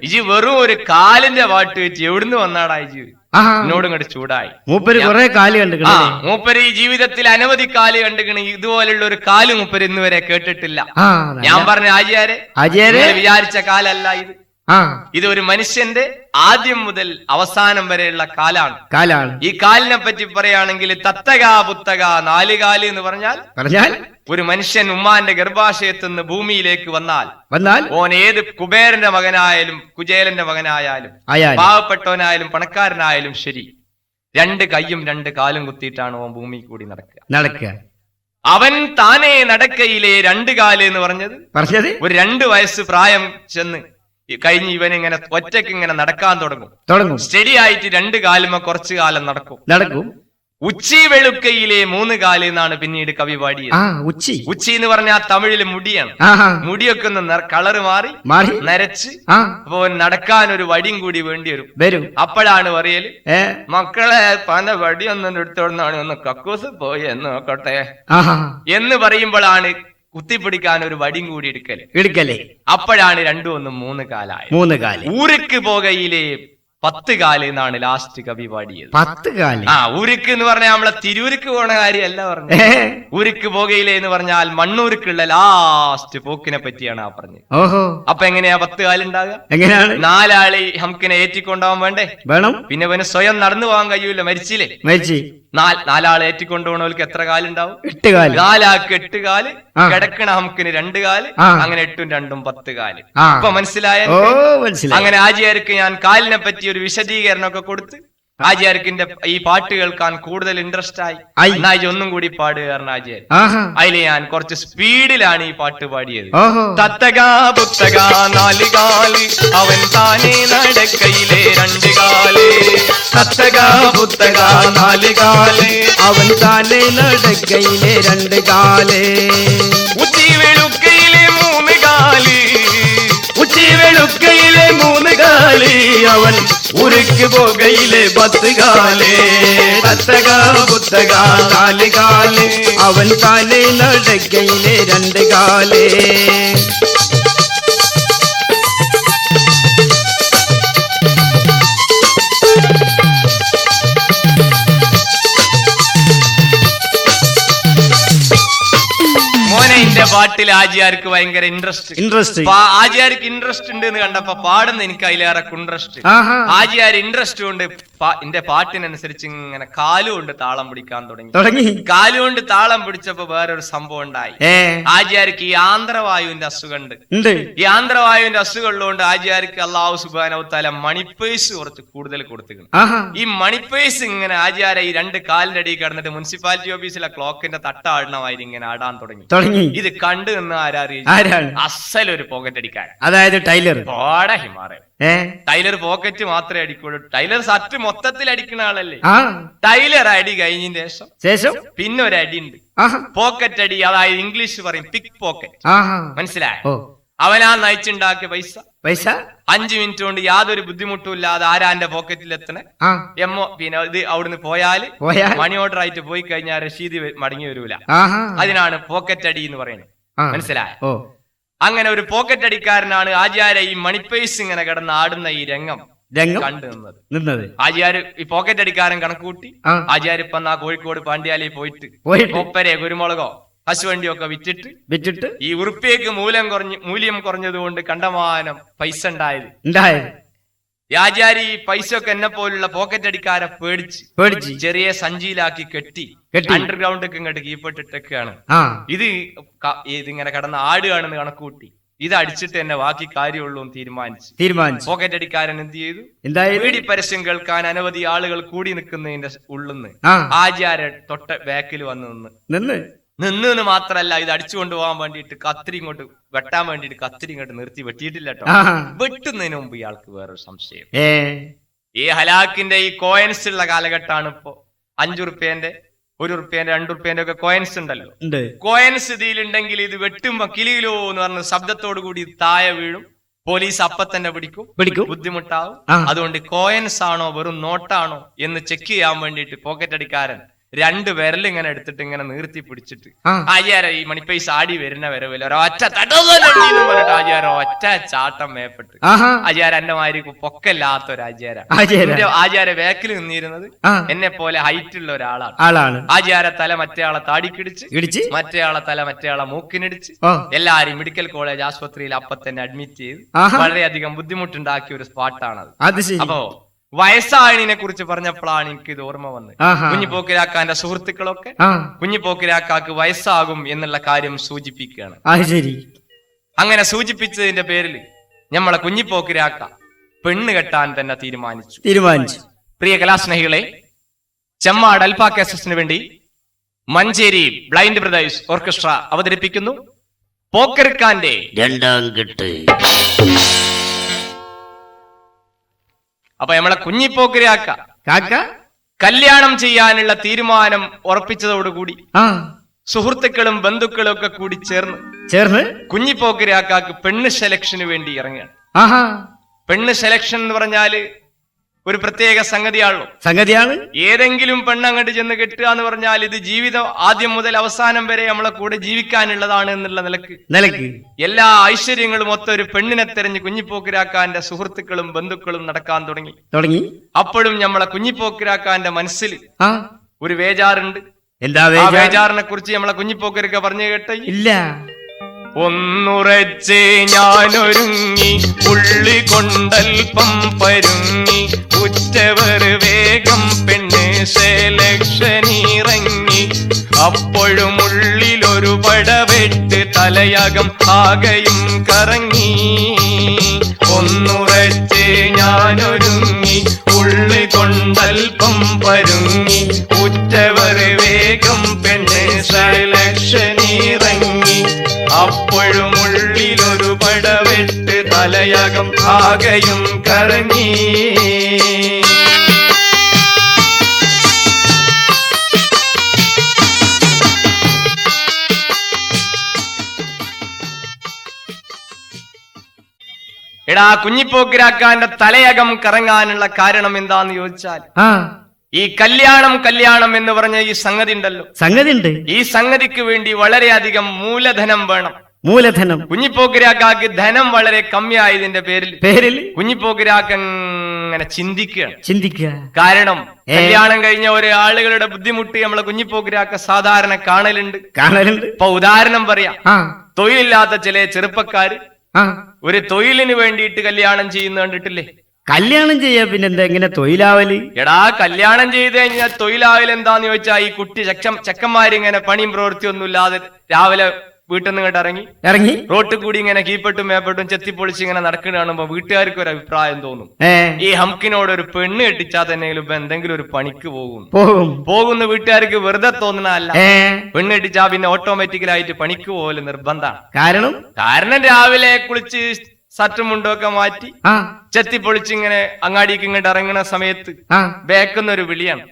ഇജി വെറും ഒരു കാലിന്റെ പാട്ട് വെച്ച് എവിടുന്ന് വന്നാടാ ഇജി? എന്നോട് ഇങ്ങോട്ട് ചൂടായി. മൂപ്പര് ഈ ജീവിതത്തിൽ അനവധി കാല് കണ്ടുകണ്, ഇതുപോലുള്ള ഒരു കാല് മൂപ്പര് ഇന്ന് വരെ കേട്ടിട്ടില്ല. ഞാൻ പറഞ്ഞ ആചാര്യ വിചാരിച്ച കാലല്ല ഇത്. ഇത് ഒരു മനുഷ്യന്റെ ആദ്യം മുതൽ അവസാനം വരെയുള്ള കാലാണ്. ഈ കാലിനെ പറ്റി പറയുകയാണെങ്കിൽ തത്തക പുത്തക 4 കാല് എന്ന് പറഞ്ഞാൽ ഒരു മനുഷ്യൻ ഉമ്മാന്റെ ഗർഭാശയത്തിൽ നിന്ന് ഭൂമിയിലേക്ക് വന്നാൽ ഓൻ ഏത് കുബേരന്റെ മകനായാലും കുചേലന്റെ മകനായാലും പാവപ്പെട്ടവനായാലും പണക്കാരനായാലും ശരി, 2 കൈയും 2 കാലും കുത്തിയിട്ടാണ് ഓൻ ഭൂമി കൂടി നടക്കുക. അവൻ താനേ നടക്കയിലെ 2 കാല് എന്ന് പറഞ്ഞത് ഒരു 2 വയസ്സ് പ്രായം ചെന്ന് കഴിഞ്ഞ് ഇവൻ ഇങ്ങനെ ഒറ്റയ്ക്ക് ഇങ്ങനെ നടക്കാൻ തുടങ്ങും. സ്റ്റഡി ആയിട്ട് 2 കാലുമ കുറച്ചു കാലം നടക്കും. ഉച്ചി വെളുക്കയിലെ 3 കാല് എന്നാണ് പിന്നീട് കവി പാടിയത്. ഉച്ചി എന്ന് പറഞ്ഞാൽ തമിഴില് മുടിയാണ്. മുടിയൊക്കെ ഒന്ന് കളറ് മാറി നരച്ച് അപ്പൊ നടക്കാൻ ഒരു വടിയും കൂടി വേണ്ടി വരും. അപ്പോഴാണ് പറയല്, മക്കളെ പല വടിയൊന്നും എടുത്തോണ്ടാണ് ഒന്ന് കക്കൂസ് പോയി എന്ന് നോക്കട്ടെ എന്ന് പറയുമ്പോഴാണ് കുത്തിപ്പിടിക്കാൻ ഒരു വടിയും കൂടി എടുക്കല്. അപ്പോഴാണ് 2 1 3 കാലായി. ഊருக்கு പോകയിലെ 10 കാല് എന്നാണ് ലാസ്റ്റ് കവി പാടിയത്. 10 കാല്. ഊருக்கு എന്ന് പറഞ്ഞാൽ നമ്മളെ തിരൂർക്ക് പോണ കാര്യമല്ല പറഞ്ഞു. ഊருக்கு പോകയിലെ എന്ന് പറഞ്ഞാൽ മണ്ണൂർക്കുള്ള ലാസ്റ്റ് പോക്കിനെ പറ്റിയാണ് പറഞ്ഞത്. അപ്പൊ എങ്ങനെയാ 10 കാലുണ്ടാകുക? എങ്ങനെയാണ്? 4 ആളെ നമുക്കിനെ ഏറ്റിക്കൊണ്ടുപോകാൻ വേണം. പിന്നെ ഇവന് സ്വയം നടന്നു പോകാൻ കഴിയൂല, മരിച്ചില്ലേ? 4 ആളെ ഏറ്റിക്കൊണ്ടുപോകണവർക്ക് എത്ര കാലുണ്ടാവും? 8 കാല്. 4 ആൾക്ക് 8 കാല്, കിടക്കണ നമുക്കിന് 2 കാല്, അങ്ങനെ 8 2 10 കാല്. ഇപ്പൊ മനസ്സിലായ? അങ്ങനെ ആചാര്യക്ക് ഞാൻ കാലിനെ പറ്റി ഒരു വിശദീകരണം ഒക്കെ കൊടുത്ത് ആചാര്യക്കിന്റെ ഈ പാട്ട് കേൾക്കാൻ കൂടുതൽ ഇൻട്രസ്റ്റ് ആയി. ഒന്നും കൂടി പാടുക ആചാര്യ. അതില് ഞാൻ കുറച്ച് സ്പീഡിലാണ് ഈ പാട്ട് പാടിയത്. തത്തകാ പുത്തകാ 4 കാല്, അവൻ താനേ നടക്കയിലെ 2 കാല്. തത്തകാ പുത്തകാ 4 കാല്, അവൻ താനേ നടക്കയിലെ 2 കാല്. ഉച്ചി വെളുക്കയിലെ 3 കാല്, ഉച്ചി വെളുക്കയിലെ 3 കാല്, അവൻ ഊருக்கு പോകയിലെ 10 കാല്. തത്തക പുത്തക 4 കാല്, അവൻ താനേ നടക്കയിലെ 2 കാല്. മോനെ പാട്ടിൽ ആചാര്യക്ക് ഭയങ്കര ഇൻട്രസ്റ്റ്. ആചാര്യക്ക് ഇൻട്രസ്റ്റ് ഉണ്ട് എന്ന് കണ്ടപ്പോ പാടുന്ന എനിക്ക് അതിലേറെ ഇൻട്രസ്റ്റ്. ആചാര്യ ഇൻട്രസ്റ്റ് കൊണ്ട് എന്റെ പാട്ടിനനുസരിച്ച് ഇങ്ങനെ കാലുകൊണ്ട് താളം പിടിക്കാൻ തുടങ്ങി. കാലുകൊണ്ട് താളം പിടിച്ചപ്പോ വേറൊരു സംഭവം ഉണ്ടായി. ആചാര്യക്ക് ഈ ആന്ധ്രവായുവിന്റെ അസുഖമുണ്ട്. ഈ ആന്ധ്രവായുവിന്റെ അസുഖം ഉള്ളതുകൊണ്ട് ആചാര്യക്ക് അല്ലാഹു സുബ്ഹാനഹു തആല മണിപ്പേഴ്സ് കുറച്ച് കൂടുതൽ കൊടുത്തിട്ടുണ്ട്. ഈ മണിപ്പേഴ്സ് ഇങ്ങനെ ആചാര്യ ഈ 2 കാലിന്റെ അടിയിൽ കിടന്നിട്ട് മുനിസിപ്പാലിറ്റി ഓഫീസിലെ ക്ലോക്കിന്റെ തട്ടാടണമായിട്ട് ഇങ്ങനെ ആടാൻ തുടങ്ങി. ഇത് കണ്ടു നിന്ന് ആരാണ്? അസലൊരു പോക്കറ്റ് അടിക്കാരൻ, അതായത് ടൈലർ. ഹിമാറൻ ടൈലർ പോക്കറ്റ് മാത്രമേ അടിക്കുള്ളൂ. ടൈലർ ഷർട്ട് മൊത്തത്തിൽ അടിക്കുന്ന ആളല്ലേ. ടൈലർ അടി കഴിഞ്ഞതിന് ശേഷം പിന്നെ ഒരു അടി ഉണ്ട്, പോക്കറ്റ് അടി. അതായത് ഇംഗ്ലീഷ് പറയും പിക് പോക്കറ്റ്. മനസ്സിലായോ? അവനാ നയിച്ചുണ്ടാക്കിയ പൈസ 5 മിനിറ്റ് കൊണ്ട് യാതൊരു ബുദ്ധിമുട്ടും ഇല്ലാതെ ആരാന്റെ പോക്കറ്റിൽ എത്തണേ. പിന്നെ ഇത് അവിടുന്ന് പോയാല് മണി ഓർഡർ ആയിട്ട് പോയി കഴിഞ്ഞാൽ രസീത് മടങ്ങി വരൂല. അതിനാണ് പോക്കറ്റ് അടി എന്ന് പറയുന്നത്. മനസ്സിലായോ? അങ്ങനെ ഒരു പോക്കറ്റ് അടിക്കാരനാണ് ആചാര്യ ഈ മണിപ്പേഴ്സ് ഇങ്ങനെ കിടന്ന് ആടുന്ന ഈ രംഗം കണ്ടു നിന്നത്. ആചാര്യ ഈ പോക്കറ്റ് അടിക്കാരൻ കണക്കൂട്ടി ആചാര്യ ഇപ്പൊ കോഴിക്കോട് പാണ്ഡ്യാലയിൽ പോയിട്ട് കൊപ്പരെ കുരുമുളകോ കശുവണ്ടിയൊക്കെ വിറ്റിട്ട് ഈ ഉറുപ്പിയക്ക് മൂല്യം കുറഞ്ഞതുകൊണ്ട് കണ്ടമാനം പൈസ ഉണ്ടായത്. ആചാര്യ ഈ പൈസ ഒക്കെ എന്നെ പോലുള്ള പോക്കറ്റ് അടിക്കാരെ പേടിച്ച് ചെറിയ സഞ്ചിയിലാക്കി കെട്ടി അണ്ടർഗ്രൗണ്ട് ഇങ്ങോട്ട് കീപ്പിട്ടിട്ടൊക്കെയാണ്. ഇതിങ്ങനെ കടന്ന് ആടുകയാണെന്ന് കണക്കൂട്ടി ഇത് അടിച്ചിട്ട് തന്നെ ബാക്കി കാര്യമുള്ളൂ തീരുമാനിച്ചു. പോക്കറ്റ് അടിക്കാരൻ എന്ത് ചെയ്തു? വീടി പരസ്യം കേൾക്കാൻ അനവധി ആളുകൾ കൂടി നിൽക്കുന്നതിന്റെ ഉള്ളിന്ന് ആചാര്യ തൊട്ട ബാക്കിൽ നിന്ന് മാത്രല്ല ഇത് അടിച്ചു കൊണ്ടുപോകാൻ വേണ്ടിയിട്ട് കത്തിരി ഇങ്ങോട്ട് വെട്ടാൻ വേണ്ടിട്ട് കത്തിരി ഇങ്ങോട്ട് നിർത്തി വെട്ടിയിട്ടില്ല കേട്ടോ. വെട്ടുന്നതിന് മുമ്പ് ഇയാൾക്ക് വേറൊരു സംശയം. ഈ ഹലാക്കിന്റെ ഈ കോയിൻസ് ഉള്ള കാലഘട്ടമാണ് ഇപ്പോ. 5 റുപ്യന്റെ 1 റുപ്യന്റെ 2 റുപ്യന്റെ ഒക്കെ കോയിൻസ് ഉണ്ടല്ലോ. കോയിൻസ് ഇതിലുണ്ടെങ്കിൽ ഇത് വെട്ടുമ്പോ കിളിയിലോ എന്ന് പറഞ്ഞ ശബ്ദത്തോടു കൂടി താഴെ വീഴും. പോലീസ് അപ്പൊ തന്നെ പിടിക്കും, ബുദ്ധിമുട്ടാവും. അതുകൊണ്ട് കോയിൻസ് ആണോ വെറും നോട്ടാണോ എന്ന് ചെക്ക് ചെയ്യാൻ വേണ്ടിയിട്ട് പോക്കറ്റ് അടിക്കാരൻ രണ്ട് വിരൽ ഇങ്ങനെ എടുത്തിട്ട് ഇങ്ങനെ നീർത്തി പിടിച്ചിട്ട് ആചാര ഈ മണിപ്പൈസ ആടി വരുന്ന വരവില്ല ഒരൊറ്റ തട്ടുന്നു പറഞ്ഞിട്ട് ആചാര ഒറ്റ ചാട്ടം മേപ്പെട്ട് ആചാര എന്റെ മാതിരി പൊക്കല്ലാത്ത ഒരു ആചാര ബാക്കിൽ നിന്നിരുന്നത് എന്നെ പോലെ ഹൈറ്റ് ഉള്ള ഒരാളാണ്. ആചാര തല മറ്റേയാളെ താടിക്കിടിച്ച് മറ്റേയാളെ തല മറ്റേയാളെ മൂക്കിനിടിച്ച് എല്ലാരും മെഡിക്കൽ കോളേജ് ആശുപത്രിയിൽ അപ്പൊ തന്നെ അഡ്മിറ്റ് ചെയ്ത് വളരെയധികം ബുദ്ധിമുട്ടുണ്ടാക്കിയ ഒരു സ്പോട്ടാണത്. അപ്പോ വയസ്സായതിനെ കുറിച്ച് പറഞ്ഞപ്പോഴാണ് എനിക്ക് ഇത് ഓർമ്മ വന്നത്. കുഞ്ഞിപ്പോക്കിരാക്കാന്റെ സുഹൃത്തുക്കളൊക്കെ കുഞ്ഞിപ്പോക്കിരാക്കാക്ക് വയസ്സാകും എന്നുള്ള കാര്യം സൂചിപ്പിക്കുകയാണ്. അങ്ങനെ സൂചിപ്പിച്ചതിന്റെ പേരിൽ നമ്മളെ കുഞ്ഞിപ്പോക്കിരാക്ക പെണ്ണ് കെട്ടാൻ തന്നെ തീരുമാനിച്ചു. പ്രിയ കലാസ്നേഹികളെ, ചെമ്മാട് അൽഫ കേസസിന് വേണ്ടി മഞ്ചേരി ബ്ലൈൻഡ് ബ്രദേഴ്സ് ഓർക്കസ്ട്ര അവതരിപ്പിക്കുന്നു പോക്കർക്കാന്റെ രണ്ടാം കെട്ട്. അപ്പൊ നമ്മളെ കുഞ്ഞിപ്പോക്കിരാക്ക കല്യാണം ചെയ്യാനുള്ള തീരുമാനം ഉറപ്പിച്ചതോടുകൂടി സുഹൃത്തുക്കളും ബന്ധുക്കളും ഒക്കെ കൂടി ചേർന്ന് കുഞ്ഞിപ്പോക്കിരാക്കാക്ക് പെണ്ണ് സെലക്ഷന് വേണ്ടി ഇറങ്ങുകയാണ്. പെണ്ണ് സെലക്ഷൻ എന്ന് പറഞ്ഞാല് ഒരു പ്രത്യേക സംഗതിയാണ്. ഏതെങ്കിലും പെണ്ണങ്ങോട്ട് ചെന്ന് കെട്ടുക എന്ന് പറഞ്ഞാൽ ഇത് ജീവിതം ആദ്യം മുതൽ അവസാനം വരെ നമ്മളെ കൂടെ ജീവിക്കാനുള്ളതാണ് എന്നുള്ള നിലക്ക് എല്ലാ ഐശ്വര്യങ്ങളും മൊത്തം ഒരു പെണ്ണിനെ തെരഞ്ഞ് കുഞ്ഞിപ്പോക്കിരാക്കാന്റെ സുഹൃത്തുക്കളും ബന്ധുക്കളും നടക്കാൻ തുടങ്ങി. അപ്പോഴും നമ്മളെ കുഞ്ഞിപ്പോക്കിരാക്കാന്റെ മനസ്സിൽ ഒരു വേജാറുണ്ട്. ആ വേജാറിനെ കുറിച്ച് നമ്മളെ കുഞ്ഞിപ്പോക്കിരക്ക പറഞ്ഞു കേട്ട ഇല്ല. ഒന്നുറച്ച് ഞാനൊരുങ്ങി ഉള്ളി കൊണ്ടൽപ്പം പരുങ്ങി ഉച്ചവർ വേഗം പെണ്ണ് സെലക്ഷനിറങ്ങി അപ്പോഴും ഉള്ളിലൊരു പടവെട്ട് തലയകം ആകെയും കറങ്ങി. ഒന്നുറച്ച് ഞാനൊരുങ്ങി ഉള്ളി കൊണ്ടൽപ്പം പരുങ്ങി ഉച്ചവർ വേഗം പെണ്ണ് സെലക്ഷനിറങ്ങി അപ്പോഴും ഉള്ളിലൊരു പടവെട്ട് തലയകം ആകെയും കറങ്ങി. എടാ കുഞ്ഞിപ്പോക്കിരാക്കാന്റെ തലയകം കറങ്ങാനുള്ള കാരണം എന്താന്ന് ചോദിച്ചാൽ ഈ കല്യാണം എന്ന് പറഞ്ഞ ഈ സംഗതി ഉണ്ട്. ഈ സംഗതിക്ക് വേണ്ടി വളരെയധികം മൂലധനം വേണം. കുഞ്ഞിപ്പോക്കിരാക്കാക്ക് ധനം വളരെ കമ്മിയായതിന്റെ പേരിൽ കുഞ്ഞിപ്പോക്കിരാക്ക അങ്ങനെ ചിന്തിക്കുക. കാരണം കല്യാണം കഴിഞ്ഞ ഒരു ആളുകളുടെ ബുദ്ധിമുട്ട് നമ്മളെ കുഞ്ഞിപ്പോക്കിരാക്ക സാധാരണ കാണലുണ്ട്. ഇപ്പൊ ഉദാഹരണം പറയാം, തൊഴിലില്ലാത്ത ചില ചെറുപ്പക്കാര് ഒരു തൊഴിലിന് വേണ്ടിയിട്ട് കല്യാണം ചെയ്യുന്ന കണ്ടിട്ടില്ലേ? കല്യാണം ചെയ്യാ പിന്നെന്താ എങ്ങനെ തൊഴിലാവല്? എടാ കല്യാണം ചെയ്ത് കഴിഞ്ഞാൽ തൊഴിലാവല് എന്താന്ന് ചോദിച്ചാ ഈ കുട്ടി ചെക്കന്മാരിങ്ങനെ പണിയും പ്രവൃത്തിയൊന്നും ഇല്ലാതെ രാവിലെ വീട്ടിൽ നിന്ന് ഇങ്ങോട്ട് ഇറങ്ങി റോട്ടിൽ കൂടി ഇങ്ങനെ കീപ്പെട്ടും മേപ്പെട്ടും ചെത്തിപ്പൊളിച്ച് ഇങ്ങനെ നടക്കുന്ന കാണുമ്പോ വീട്ടുകാർക്ക് ഒരു അഭിപ്രായം തോന്നും, ഈ ഹംക്കിനോട് ഒരു പെണ്ണ് കെട്ടിച്ചാൽ തന്നെ ഇപ്പൊ എന്തെങ്കിലും ഒരു പണിക്ക് പോകുന്ന വീട്ടുകാർക്ക് വെറുതെ തോന്നണല്ല. പെണ്ണ് കെട്ടിച്ചാ പിന്നെ ഓട്ടോമാറ്റിക്കലായിട്ട് പണിക്ക് പോകല് നിർബന്ധമാണ്. കാരണം രാവിലെ കുളിച്ച് സറ്റും മുണ്ടൊക്കെ മാറ്റി ചെത്തിപ്പൊളിച്ചിങ്ങനെ അങ്ങാടിക്ക് ഇങ്ങോട്ട് ഇറങ്ങുന്ന സമയത്ത് ബേക്കുന്നൊരു വിളിയാണ്,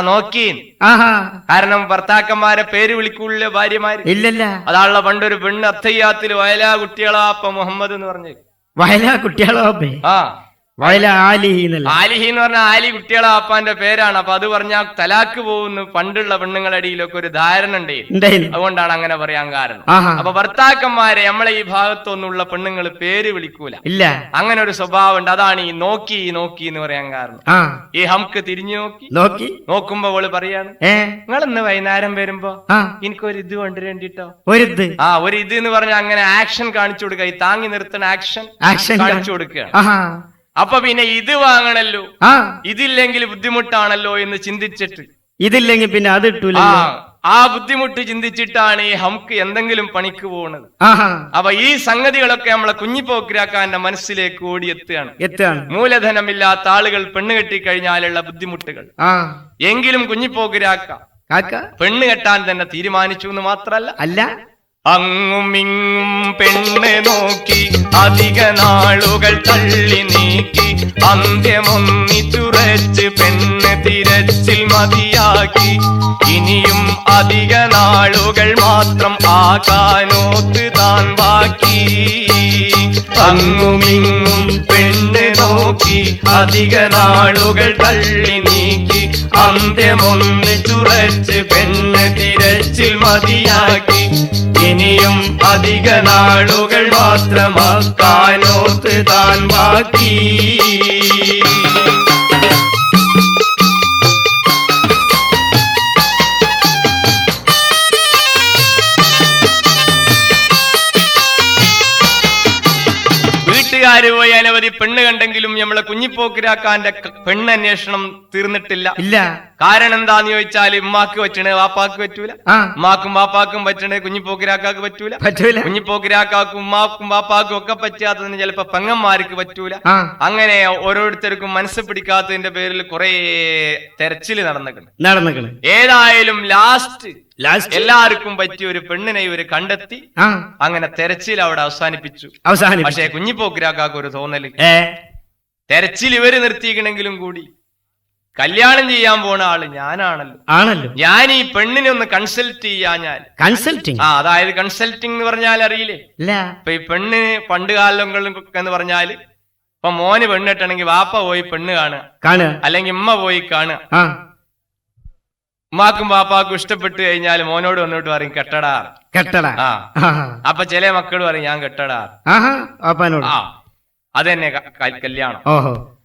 നോക്കി. കാരണം ഭർത്താക്കന്മാരെ പേര് വിളിക്കൂല ഭാര്യമാര്. ഇല്ലല്ല. അതാണല്ലോ പണ്ടൊരു പെണ്ണ് അത്തയ്യാത്തിൽ വയലാ കുട്ടികളാപ്പ മുഹമ്മദ് എന്ന് പറഞ്ഞു. വയലാ കുട്ടികളാപ്പേ? ആലിഹി എന്ന് പറഞ്ഞാൽ ആലി കുട്ടികളെ അപ്പാന്റെ പേരാണ്. അപ്പൊ അത് പറഞ്ഞാൽ തലാക്ക് പോകുന്നു പണ്ടുള്ള പെണ്ണുങ്ങളുടെ അടിയിലൊക്കെ ഒരു ധാരണ ഉണ്ട്. അതുകൊണ്ടാണ് അങ്ങനെ പറയാൻ കാരണം. അപ്പൊ ഭർത്താക്കന്മാരെ നമ്മളെ ഈ ഭാഗത്തൊന്നുള്ള പെണ്ണുങ്ങൾ പേര് വിളിക്കൂല, ഇല്ല. അങ്ങനെ ഒരു സ്വഭാവം ഉണ്ട്. അതാണ് ഈ നോക്കി എന്ന് പറയാൻ കാരണം. ഈ ഹംക്ക് തിരിഞ്ഞു നോക്കുമ്പോ അവള് പറയാണ്, നിങ്ങൾ ഇന്ന് വൈകുന്നേരം വരുമ്പോ എനിക്കൊരു ഇത് കൊണ്ടുവരേണ്ടിട്ടോ. ഒരു ഇത് എന്ന് പറഞ്ഞാൽ അങ്ങനെ ആക്ഷൻ കാണിച്ചു കൊടുക്കുക. ഈ താങ്ങി നിർത്തുന്ന ആക്ഷൻ കാണിച്ചു കൊടുക്കുകയാണ്. അപ്പൊ പിന്നെ ഇത് വാങ്ങണല്ലോ, ഇതില്ലെങ്കിൽ ബുദ്ധിമുട്ടാണല്ലോ എന്ന് ചിന്തിച്ചിട്ട്, ഇതില്ലെങ്കിൽ പിന്നെ അത് ഇട്ടൂല, ആ ബുദ്ധിമുട്ട് ചിന്തിച്ചിട്ടാണ് ഈ ഹംക്ക് എന്തെങ്കിലും പണിക്ക് പോകുന്നത്. അപ്പൊ ഈ സംഗതികളൊക്കെ നമ്മളെ കുഞ്ഞിപ്പോക്കിരാക്കാന്റെ മനസ്സിലേക്ക് ഓടിയെത്തുകയാണ്. മൂലധനമില്ലാത്ത ആളുകൾ പെണ്ണ് കെട്ടിക്കഴിഞ്ഞാലുള്ള ബുദ്ധിമുട്ടുകൾ. എങ്കിലും കുഞ്ഞിപ്പോക്കിരാക്ക പെണ്ണ് കെട്ടാൻ തന്നെ തീരുമാനിച്ചു എന്ന് മാത്രല്ല, അങ്ങും ഇങ്ങും പെണ്ണ് നോക്കി അധിക നാളുകൾ തള്ളി നീക്കി അന്ത്യമൊന്നിച്ചുറച്ച് പെണ്ണ് തിരച്ചിൽ മതിയാക്കി. ഇനിയും അധിക നാളുകൾ മാത്രം ആകാനോത്ത് താൻ ബാക്കി. അങ്ങുമിങ്ങും പെണ്ണ് നോക്കി അധിക നാളുകൾ തള്ളി നീക്കി അന്ത്യമൊന്നിച്ചുറച്ച് പെണ്ണ് തിരച്ചിൽ മതിയാക്കി. ഇനിയും അധിക നാളുകൾ മാത്രമാക്കാനോത്ത് താൻ ബാക്കി. വീട്ടുകാര് പോയി അനവധി പെണ്ണ് കണ്ടെങ്കിലും നമ്മളെ കുഞ്ഞിപ്പോക്കിരാക്കാന്റെ പെണ്ണന്വേഷണം തീർന്നിട്ടില്ല. ഇല്ല. കാരണം എന്താന്ന് ചോദിച്ചാൽ ഉമ്മാക്ക് പറ്റണേ വാപ്പാക്ക് പറ്റൂല, ഉമ്മാക്കും വാപ്പാക്കും പറ്റണേ കുഞ്ഞിപ്പോക്കിരാക്കാക്ക് പറ്റൂല, കുഞ്ഞിപ്പോക്കിരാക്കാക്കും ഉമ്മാക്കും വാപ്പാക്കും ഒക്കെ പറ്റാത്തതിന് ചിലപ്പോ പെങ്ങന്മാർക്ക് പറ്റൂല. അങ്ങനെ ഓരോരുത്തർക്കും മനസ്സ് പിടിക്കാത്തതിന്റെ പേരിൽ കുറെ തെരച്ചില് നടന്നിട്ടുണ്ട്. ഏതായാലും ലാസ്റ്റ് എല്ലാവർക്കും പറ്റിയ ഒരു പെണ്ണിനെ ഇവര് കണ്ടെത്തി. അങ്ങനെ തെരച്ചിൽ അവിടെ അവസാനിപ്പിച്ചു. പക്ഷേ കുഞ്ഞിപ്പോക്കിരാക്കാക്ക് ഒരു തോന്നല്, തെരച്ചിൽ ഇവര് നിർത്തിയിക്കണെങ്കിലും കൂടി കല്യാണം ചെയ്യാൻ പോണ ആള് ഞാനാണല്ലോ. ഞാൻ ഈ പെണ്ണിനെ ഒന്ന് കൺസൾട്ട് ചെയ്യാൻ അതായത് കൺസൾട്ടിങ് എന്ന് പറഞ്ഞാൽ അറിയില്ലേ? ഇപ്പൊ ഈ പെണ്ണിന് പണ്ട് കാലങ്ങളൊക്കെ എന്ന് പറഞ്ഞാല് ഇപ്പൊ മോന് പെണ്ണിട്ടണെങ്കിൽ വാപ്പ പോയി പെണ്ണ് കാണുക, അല്ലെങ്കിൽ ഉമ്മ പോയി കാണുക. ഉമ്മാക്കും പാപ്പാക്കും ഇഷ്ടപ്പെട്ട് കഴിഞ്ഞാൽ മോനോട് വന്നിട്ട് പറയും കെട്ടടാ. അപ്പൊ ചില മക്കൾ പറയും ഞാൻ കെട്ടടാ. അതന്നെ കല്യാണം.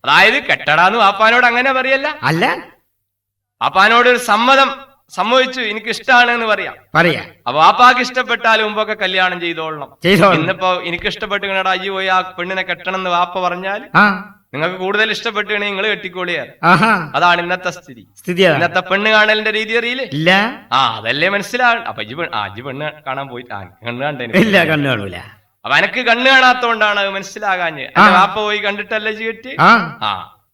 അതായത് കെട്ടടാന്ന് വാപ്പാനോട് അങ്ങനെ പറയല്ല, വാപ്പാനോട് ഒരു സമ്മതം സമ്മതിച്ചു എനിക്ക് ഇഷ്ടമാണ് എന്ന് പറയാം. അപ്പൊ വാപ്പാക്ക് ഇഷ്ടപ്പെട്ടാൽ മുമ്പൊക്കെ കല്യാണം ചെയ്തോളണം. ഇന്നിപ്പോ എനിക്ക് ഇഷ്ടപ്പെട്ട് കണ്ടടാ അയ്യോ പോയി ആ പെണ്ണിനെ കെട്ടണം എന്ന് വാപ്പ പറഞ്ഞാൽ നിങ്ങൾക്ക് കൂടുതൽ ഇഷ്ടപ്പെട്ടാണെങ്കിൽ നിങ്ങൾ കെട്ടിക്കോളിയാ. അതാണ് ഇന്നത്തെ സ്ഥിതി. ഇന്നത്തെ പെണ്ണ് കാണലിന്റെ രീതി അറിയില്ലേ? ഇല്ല. അതല്ലേ മനസ്സിലാവും. അപ്പൊ അജി പെണ്ണ് കാണാൻ പോയി കണ്ണ് കണ്ടേ. അപ്പൊ എനക്ക് കണ്ണ് കാണാത്തോണ്ടാണ് അത് മനസ്സിലാകാഞ്ഞ്. വാപ്പ പോയി കണ്ടിട്ടല്ലേ ചെയ്തിട്ട്.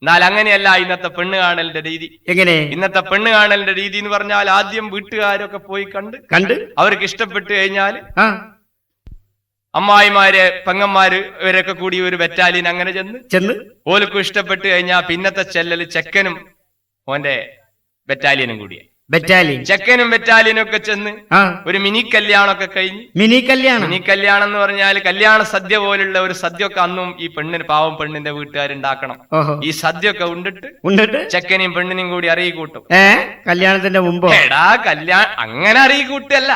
എന്നാൽ അങ്ങനെയല്ല ഇന്നത്തെ പെണ്ണ് കാണലിന്റെ രീതി. എങ്ങനെ ഇന്നത്തെ പെണ്ണ് കാണലിന്റെ രീതി എന്ന് പറഞ്ഞാൽ ആദ്യം വീട്ടുകാരൊക്കെ പോയി കണ്ട് അവർക്ക് ഇഷ്ടപ്പെട്ട് കഴിഞ്ഞാല് അമ്മായിമാര് പെങ്ങന്മാര് ഇവരൊക്കെ കൂടി ഒരു ബറ്റാലിയൻ അങ്ങനെ ചെന്ന് ഓലക്കും ഇഷ്ടപ്പെട്ട് കഴിഞ്ഞാൽ പിന്നത്തെ ചെല്ലല് ചെക്കനും ഓന്റെ ബറ്റാലിയനും കൂടിയ ചെക്കനും ബറ്റാലിയനും ഒക്കെ ചെന്ന് ഒരു മിനി കല്യാണമൊക്കെ കഴിഞ്ഞ്. മിനി കല്യാണം എന്ന് പറഞ്ഞാൽ കല്യാണ സദ്യ പോലുള്ള ഒരു സദ്യ ഒക്കെ അന്നും ഈ പെണ്ണിന് പാവം പെണ്ണിന്റെ വീട്ടുകാരുണ്ടാക്കണം. ഈ സദ്യ ഒക്കെ ഉണ്ടിട്ട് ചെക്കനെയും പെണ്ണിനെയും കൂടി അറിയിക്കൂട്ടും. കല്യാണത്തിന്റെ മുമ്പ് കല്യാണം അങ്ങനെ അറിയിക്കൂട്ടല്ല.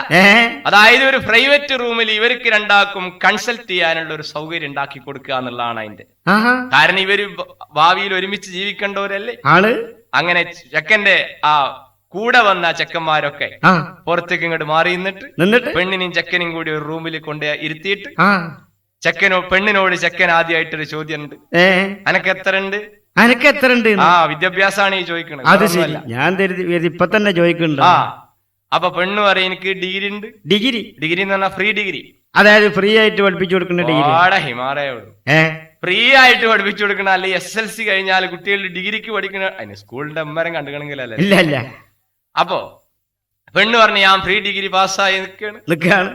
അതായത് ഒരു പ്രൈവറ്റ് റൂമിൽ ഇവർക്ക് രണ്ടാക്കും കൺസൾട്ട് ചെയ്യാനുള്ള ഒരു സൗകര്യം ഉണ്ടാക്കി കൊടുക്കുക എന്നുള്ളതാണ് അതിന്റെ കാരണം. ഇവര് ഭാവിയിൽ ഒരുമിച്ച് ജീവിക്കേണ്ടവരല്ലേ. അങ്ങനെ ചെക്കന്റെ ആ കൂടെ വന്ന ചെക്കന്മാരൊക്കെ പുറത്തേക്ക് ഇങ്ങോട്ട് മാറി നിന്നിട്ട് പെണ്ണിനെയും ചെക്കനും കൂടി ഒരു റൂമിൽ കൊണ്ട് ഇരുത്തിയിട്ട് പെണ്ണിനോട് ചെക്കൻ ആദ്യമായിട്ടൊരു ചോദ്യം ഉണ്ട്, അനക്ക് എത്ര ഉണ്ട്? വിദ്യാഭ്യാസമാണ് ഈ ചോദിക്കണത്. ഞാൻ ഇപ്പൊ തന്നെ ചോദിക്കുന്നുണ്ട്. അപ്പൊ പെണ്ണ് പറയും എനിക്ക് ഡിഗ്രി ഉണ്ട്. ഡിഗ്രി എന്ന് പറഞ്ഞാൽ ഫ്രീ ഡിഗ്രി, അതായത് ഫ്രീ ആയിട്ട് പഠിപ്പിച്ചു കൊടുക്കുന്ന ഡിഗ്രി. ഹിമാലയോട് ഫ്രീ ആയിട്ട് പഠിപ്പിച്ചു കൊടുക്കണ. അല്ലെങ്കിൽ SLC കഴിഞ്ഞാൽ കുട്ടികൾ ഡിഗ്രിക്ക് പഠിക്കണ അതിന് സ്കൂളിന്റെ അമ്മരം കണ്ടുകണമെങ്കിലല്ലേ? ഇല്ല. അപ്പോ പെണ്ണ് പറഞ്ഞു ഞാൻ ഫ്രീ ഡിഗ്രി പാസ്സായി നിൽക്കുകയാണ്.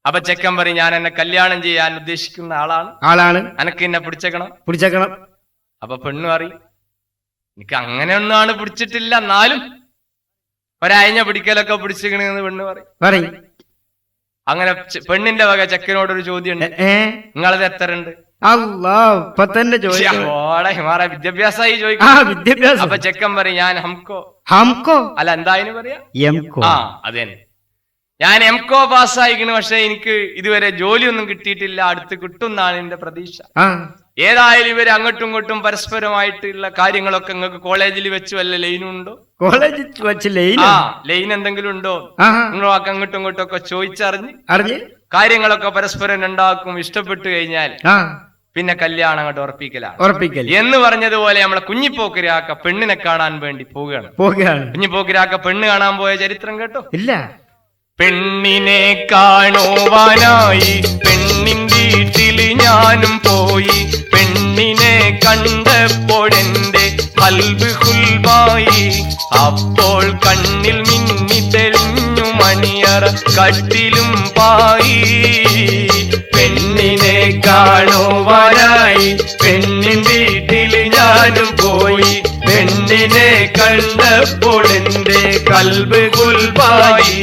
അപ്പൊ ചെക്കൻ പറയും ഞാൻ എന്നെ കല്യാണം ചെയ്യാൻ ഉദ്ദേശിക്കുന്ന ആളാണ്, അനക്ക് എന്നെ പിടിച്ചേക്കണം. അപ്പൊ പെണ്ണ് പറയും എനിക്ക് അങ്ങനെ ഒന്നാണ് പിടിച്ചിട്ടില്ല, എന്നാലും ഒരയഞ്ഞ പിടിക്കലൊക്കെ പിടിച്ചിക്കണെന്ന് പെണ്ണ് പറയും. അങ്ങനെ പെണ്ണിന്റെ വക ചെക്കനോടൊരു ചോദ്യം ഉണ്ട്, നിങ്ങളത് എത്ര ഉണ്ട്? വിദ്യാഭ്യാസമായി ചോദിക്കും. അപ്പൊ ചെക്കൻ പറയും ഞാൻ ഹംകോ അല്ല എന്താ അതിന് പറയാ അതെ ഞാൻ MCO പാസ്സായിക്കണ്, പക്ഷെ എനിക്ക് ഇതുവരെ ജോലിയൊന്നും കിട്ടിയിട്ടില്ല, അടുത്ത് കിട്ടുന്നാണ് എന്റെ പ്രതീക്ഷ. ഏതായാലും ഇവര് അങ്ങോട്ടും ഇങ്ങോട്ടും പരസ്പരമായിട്ടുള്ള കാര്യങ്ങളൊക്കെ നിങ്ങൾക്ക് കോളേജിൽ വെച്ച് വല്ല ലൈനുണ്ടോ? കോളേജിൽ വെച്ച് ലൈൻ എന്തെങ്കിലും ഉണ്ടോ? നിങ്ങളൊക്കെ അങ്ങോട്ടും ഇങ്ങോട്ടും ഒക്കെ ചോദിച്ചറിഞ്ഞ് കാര്യങ്ങളൊക്കെ പരസ്പരം ഉണ്ടാക്കും. ഇഷ്ടപ്പെട്ടു കഴിഞ്ഞാൽ പിന്നെ കല്യാണം അങ്ങോട്ട് ഉറപ്പിക്കൽ എന്ന് പറഞ്ഞതുപോലെ നമ്മളെ കുഞ്ഞിപ്പോക്കിരാക്ക പെണ്ണിനെ കാണാൻ വേണ്ടി പോവുകയാണ്. കുഞ്ഞിപ്പോക്കിരാക്ക പെണ്ണ് കാണാൻ പോയ ചരിത്രം കേട്ടോ? ഇല്ല. പെണ്ണിനെ കാണുവാനായി പെണ്ണിൻ വീട്ടിൽ ഞാനും പോയി, പെണ്ണിനെ കണ്ടപ്പോഴെന്റെ കൽബ് ഹുൽബായി, അപ്പോൾ കണ്ണിൽ മിന്നി തെളിഞ്ഞു മണിയറ കട്ടിലും പായി. പെണ്ണിനെ കാണുവാനായി പെണ്ണിൻ വീട്ടിൽ ഞാനും പോയി, പെണ്ണിനെ കണ്ടപ്പോൾ എന്റെ കൽബ് ഹുൽബായി,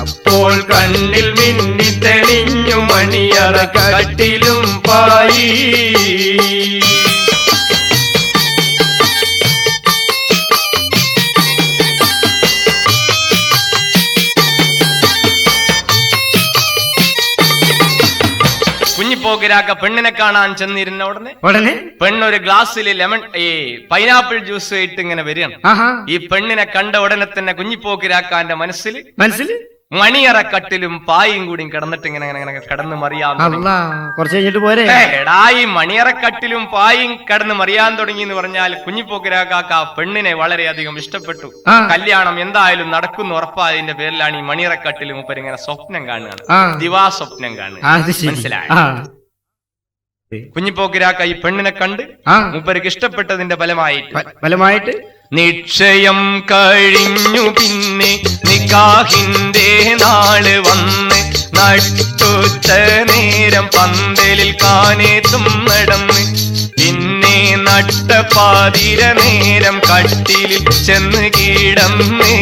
അപ്പോൾ കണ്ണിൽ മിന്നി തെളിഞ്ഞു മണിയറ കട്ടിലും പായി. കുഞ്ഞിപ്പോക്കിരാക്ക പെണ്ണിനെ കാണാൻ ചെന്നിരുന്ന ഉടനെ പെണ്ണൊരു ഗ്ലാസ്സിൽ പൈനാപ്പിൾ ജ്യൂസ് ആയിട്ട് ഇങ്ങനെ വരികയാണ്. ഈ പെണ്ണിനെ കണ്ട ഉടനെ തന്നെ കുഞ്ഞിപ്പോക്കിരാക്കാന്റെ മനസ്സിൽ മണിയറക്കട്ടിലും പായും കൂടിയും കിടന്നിട്ട് ഇങ്ങനെ കിടന്ന് മറിയാൻ കുറച്ച് കഴിഞ്ഞിട്ട് പോരെ. ഈ മണിയറക്കട്ടിലും പായും കിടന്ന് മറിയാൻ തുടങ്ങി എന്ന് പറഞ്ഞാൽ കുഞ്ഞിപ്പോക്കിരാക്കാക്ക് ആ പെണ്ണിനെ വളരെയധികം ഇഷ്ടപ്പെട്ടു. കല്യാണം എന്തായാലും നടക്കുന്ന ഉറപ്പായതിന്റെ പേരിലാണ് ഈ മണിയറക്കട്ടിലും മുപ്പര് ഇങ്ങനെ സ്വപ്നം കാണുകയാണ്, ദിവാസ്വപ്നം കാണുക. മനസ്സിലായ കുഞ്ഞിപ്പോക്കിരാക്ക ഈ പെണ്ണിനെ കണ്ട് മുപ്പർക്ക് ഇഷ്ടപ്പെട്ടതിന്റെ ഫലമായിട്ട് നിശ്ചയം കഴിഞ്ഞു പിന്നെ നിക്കാഹിന്റെ നാള് വന്ന് നട്ടുച്ച നേരം പന്തലിൽ കാനേത്തും നടന്ന് പിന്നെ നട്ടപ്പാതിര നേരം കട്ടിലിൽ ചെന്ന് കിടന്ന്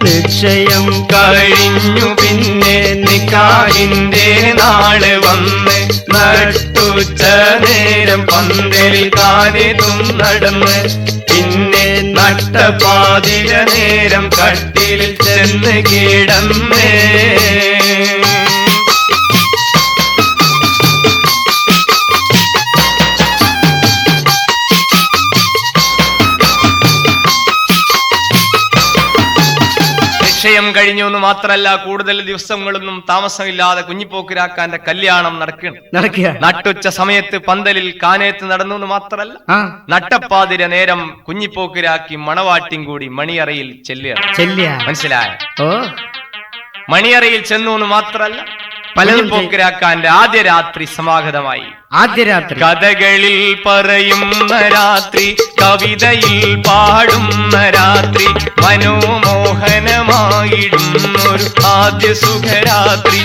നിശ്ചയം കഴിഞ്ഞു പിന്നെ നിക്കാഹിന്റെ നാള് വന്ന് നട്ടുച്ച നേരം പന്തലിൽ കാനേത്തും നടന്ന് പിന്നെ നട്ടപാതിര നേരം കട്ടിലിൽ ചെന്ന് കിടന്നേ. നിശ്ചയം കഴിഞ്ഞു എന്ന് മാത്രല്ല, കൂടുതൽ ദിവസങ്ങളൊന്നും താമസമില്ലാതെ കുഞ്ഞിപ്പോക്കിരാക്കാന്റെ കല്യാണം നടക്കുക. നട്ടുച്ച സമയത്ത് പന്തലിൽ കാനേത്ത് നടന്നു എന്ന് മാത്രല്ല, നട്ടപ്പാതിര നേരം കുഞ്ഞിപ്പോക്കിരാക്കി മണവാട്ടിയും കൂടി മണിയറയിൽ ചെല്ലുക. മനസ്സിലായ? മണിയറയിൽ ചെന്നു എന്ന് മാത്രല്ല, കുഞ്ഞിപ്പോക്കിരാക്കാന്റെ ആദ്യ രാത്രി സമാഗതമായി. കഥകളിൽ പറയുന്ന രാത്രി, കവിതയിൽ പാടുന്ന രാത്രി, മനോമോഹനമായിടുന്നൊരു ആദ്യ സുഖരാത്രി.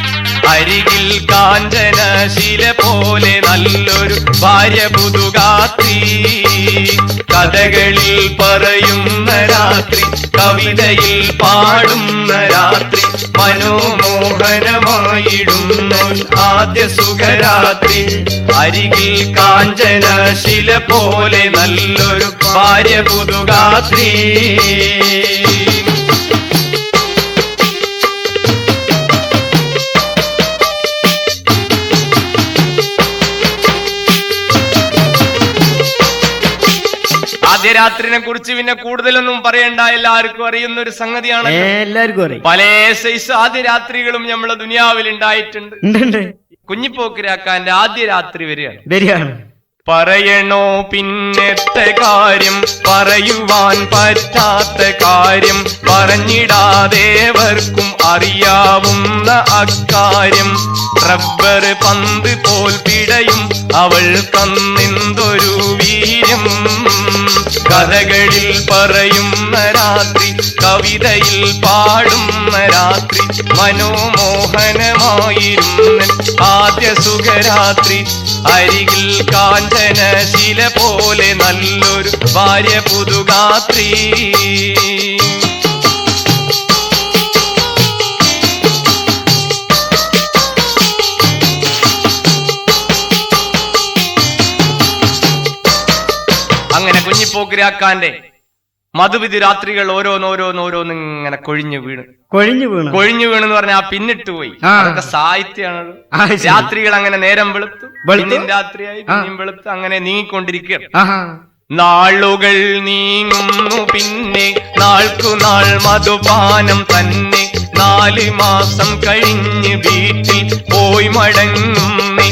അരികിൽ കാഞ്ചനശില പോലെ നല്ലൊരു ഭാര്യ പുതുകാത്രി. കഥകളിൽ പറയുന്ന രാത്രി, കവിതയിൽ പാടുന്ന രാത്രി, മനോമോഹനമായിടുന്നൊരു ആദ്യ സുഖരാത്രി. അരികിൽ കാഞ്ചനശില പോലെ നല്ലൊരു ഭാര്യ പുതുകാത്രി. ആദ്യ രാത്രിനെ കുറിച്ച് പിന്നെ കൂടുതലൊന്നും പറയണ്ട, എല്ലാവർക്കും അറിയുന്ന ഒരു സംഗതിയാണ്. പല സൈസ് ആദ്യ രാത്രികളും നമ്മളെ ദുനിയാവിൽ ഉണ്ടായിട്ടുണ്ട്. കുഞ്ഞിപ്പോക്കിരാക്കാന്റെ ആദ്യ രാത്രി വരികയാണ്. പറയണോ പിന്നത്തെ കാര്യം, പറയുവാൻ പറ്റാത്ത കാര്യം, പറഞ്ഞിടാദേവർക്കും അറിയാവുന്ന അക്കാര്യം. റബ്ബർ പന്ത് പോൽ പിടയും അവൾ കന്നെന്തൊരു വീര്യം. കഥകളിൽ പറയുന്ന രാത്രി, കവിതയിൽ പാടുന്ന രാത്രി, മനോമോഹനമായിരുന്ന ആദ്യ സുഖരാത്രി. അരികിൽ കാഞ്ചനശില പോലെ നല്ലൊരു ഭാര്യ പുതുകാത്രി. അങ്ങനെ കുഞ്ഞിപ്പോക്കിരാക്കാന്റെ മധുവിധി രാത്രികൾ ഓരോന്നിങ്ങനെ കൊഴിഞ്ഞു വീണ് എന്ന് പറഞ്ഞാൽ ആ പിന്നിട്ട് പോയി. അതൊക്കെ സാഹിത്യമാണ്. രാത്രികൾ അങ്ങനെ നേരം വെളുത്തു, രാത്രിയായി പിന്നെയും വെളുത്തു, അങ്ങനെ നീങ്ങിക്കൊണ്ടിരിക്കുകയാണ്. നാളുകൾ നീങ്ങുന്നു പിന്നെ നാൾക്കുനാൾ മധുപാനം തന്നെ. 4 മാസം കഴിഞ്ഞ് വീട്ടിൽ പോയി മടങ്ങുന്നേ.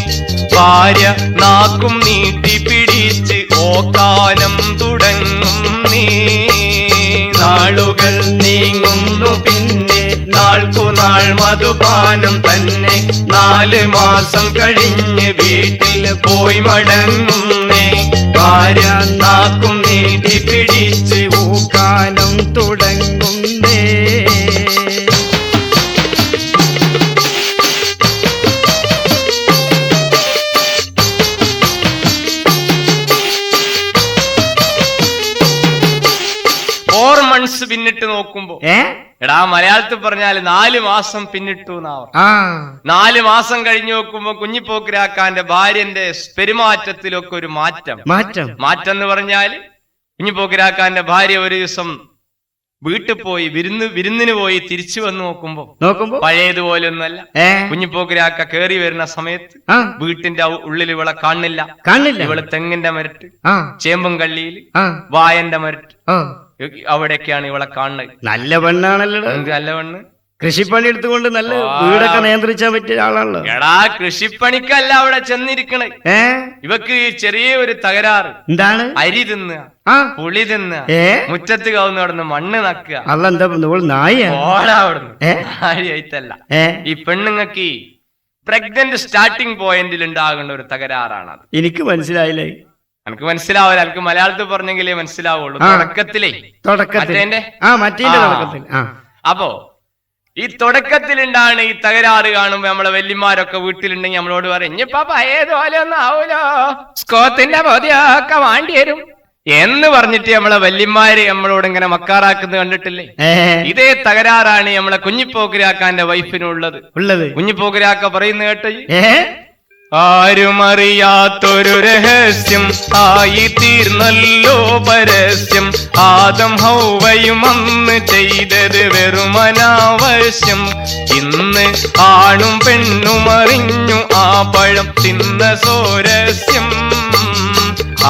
ഭാര്യ നാക്കും നീട്ടി പിടിച്ച് ഓക്കാനം തുടങ്ങുന്നേ. നാളുകൾ നീങ്ങുന്നു പിന്നെ നാൾക്കുനാൾ മധുപാനം തന്നെ. 4 മാസം കഴിഞ്ഞ് വീട്ടിൽ പോയി മടങ്ങുന്നേ. ഭാര്യ നാക്കും നീട്ടി പിടിച്ച് ഊക്കാനം തുടങ്ങുന്നേ. പിന്നിട്ട് നോക്കുമ്പോ എടാ മലയാളത്തിൽ പറഞ്ഞാല് 4 മാസം പിന്നിട്ടു എന്നാവും. 4 മാസം കഴിഞ്ഞു നോക്കുമ്പോ കുഞ്ഞിപ്പോക്കിരാക്കാന്റെ ഭാര്യന്റെ പെരുമാറ്റത്തിലൊക്കെ ഒരു മാറ്റം എന്ന് പറഞ്ഞാല് കുഞ്ഞിപ്പോക്കിരാക്കാന്റെ ഭാര്യ ഒരു ദിവസം വീട്ടിൽ പോയി വിരുന്നിന് പോയി തിരിച്ചു വന്ന് നോക്കുമ്പോ പഴയതുപോലെ ഒന്നല്ല. കുഞ്ഞിപ്പോക്കിരാക്ക കേറി വരുന്ന സമയത്ത് വീട്ടിന്റെ ഉള്ളിൽ ഇവളെ കാണില്ല. ഇവള് തെങ്ങിന്റെ മരട്ട്, ചേമ്പും കള്ളിയിൽ വായന്റെ മരട്ട്, അവിടെയൊക്കെയാണ് ഇവളെ കാണുന്നത്. നല്ല പെണ്ണാണല്ലോ. നല്ല പെണ്ണ്. കൃഷിപ്പണി എടുത്തുകൊണ്ട് നല്ല വീടൊക്കെ നിയന്ത്രിച്ചാൻ പറ്റിയ ആളാണല്ലോ. എടാ, കൃഷിപ്പണിക്കല്ല അവിടെ ചെന്നിരിക്കണേ. ഇവക്ക് ചെറിയ ഒരു തകരാറ്. എന്താണ്? അരി തിന്നുക, പുളി തിന്നുക, മുറ്റത്ത് കവുന്ന് കിടന്ന് മണ്ണ് നക്കുക. അതെന്താ നാഴിയായിട്ടല്ല. ഈ പെണ്ണുങ്ങൾക്ക് പ്രഗ്നന്റ് സ്റ്റാർട്ടിംഗ് പോയിന്റിൽ ഉണ്ടാകുന്ന ഒരു തകരാറാണ് അത്. എനിക്ക് മനസ്സിലായില്ലേ? എനിക്ക് മനസ്സിലാവില്ല. എനിക്ക് മലയാളത്തിൽ പറഞ്ഞെങ്കിലേ മനസ്സിലാവുള്ളൂ. തുടക്കത്തിലേ അപ്പോ ഈ തുടക്കത്തിലുണ്ടാണ് ഈ തകരാറ് കാണുമ്പോ നമ്മളെ വല്യമാരൊക്കെ വീട്ടിലുണ്ടെങ്കിൽ നമ്മളോട് പറയും, ഇനിയിപ്പോ പഴയതുപോലെ ഒന്നും ആവൂലോ, സ്കോത്തിന്റെ ബോധ്യമൊക്കെ വേണ്ടി വരും എന്ന് പറഞ്ഞിട്ട് നമ്മളെ വല്യമാര് നമ്മളോട് ഇങ്ങനെ മക്കാറാക്കുന്നത് കണ്ടിട്ടില്ലേ? ഇതേ തകരാറാണ് നമ്മളെ കുഞ്ഞിപ്പോക്കിരാക്കാന്റെ വൈഫിനുള്ളത്. കുഞ്ഞിപ്പോക്കിരാക്ക പറയുന്ന കേട്ടോ, ആരുമറിയാത്തൊരു രഹസ്യം ആയി തീർന്നല്ലോ പരസ്യം, ആദം ഹൗവയും അന്ന് ചെയ്തത് വെറുമനാവശ്യം, ഇന്ന് ആണും പെണ്ണും അറിഞ്ഞു ആ പഴം തിന്ന സോരസ്യം.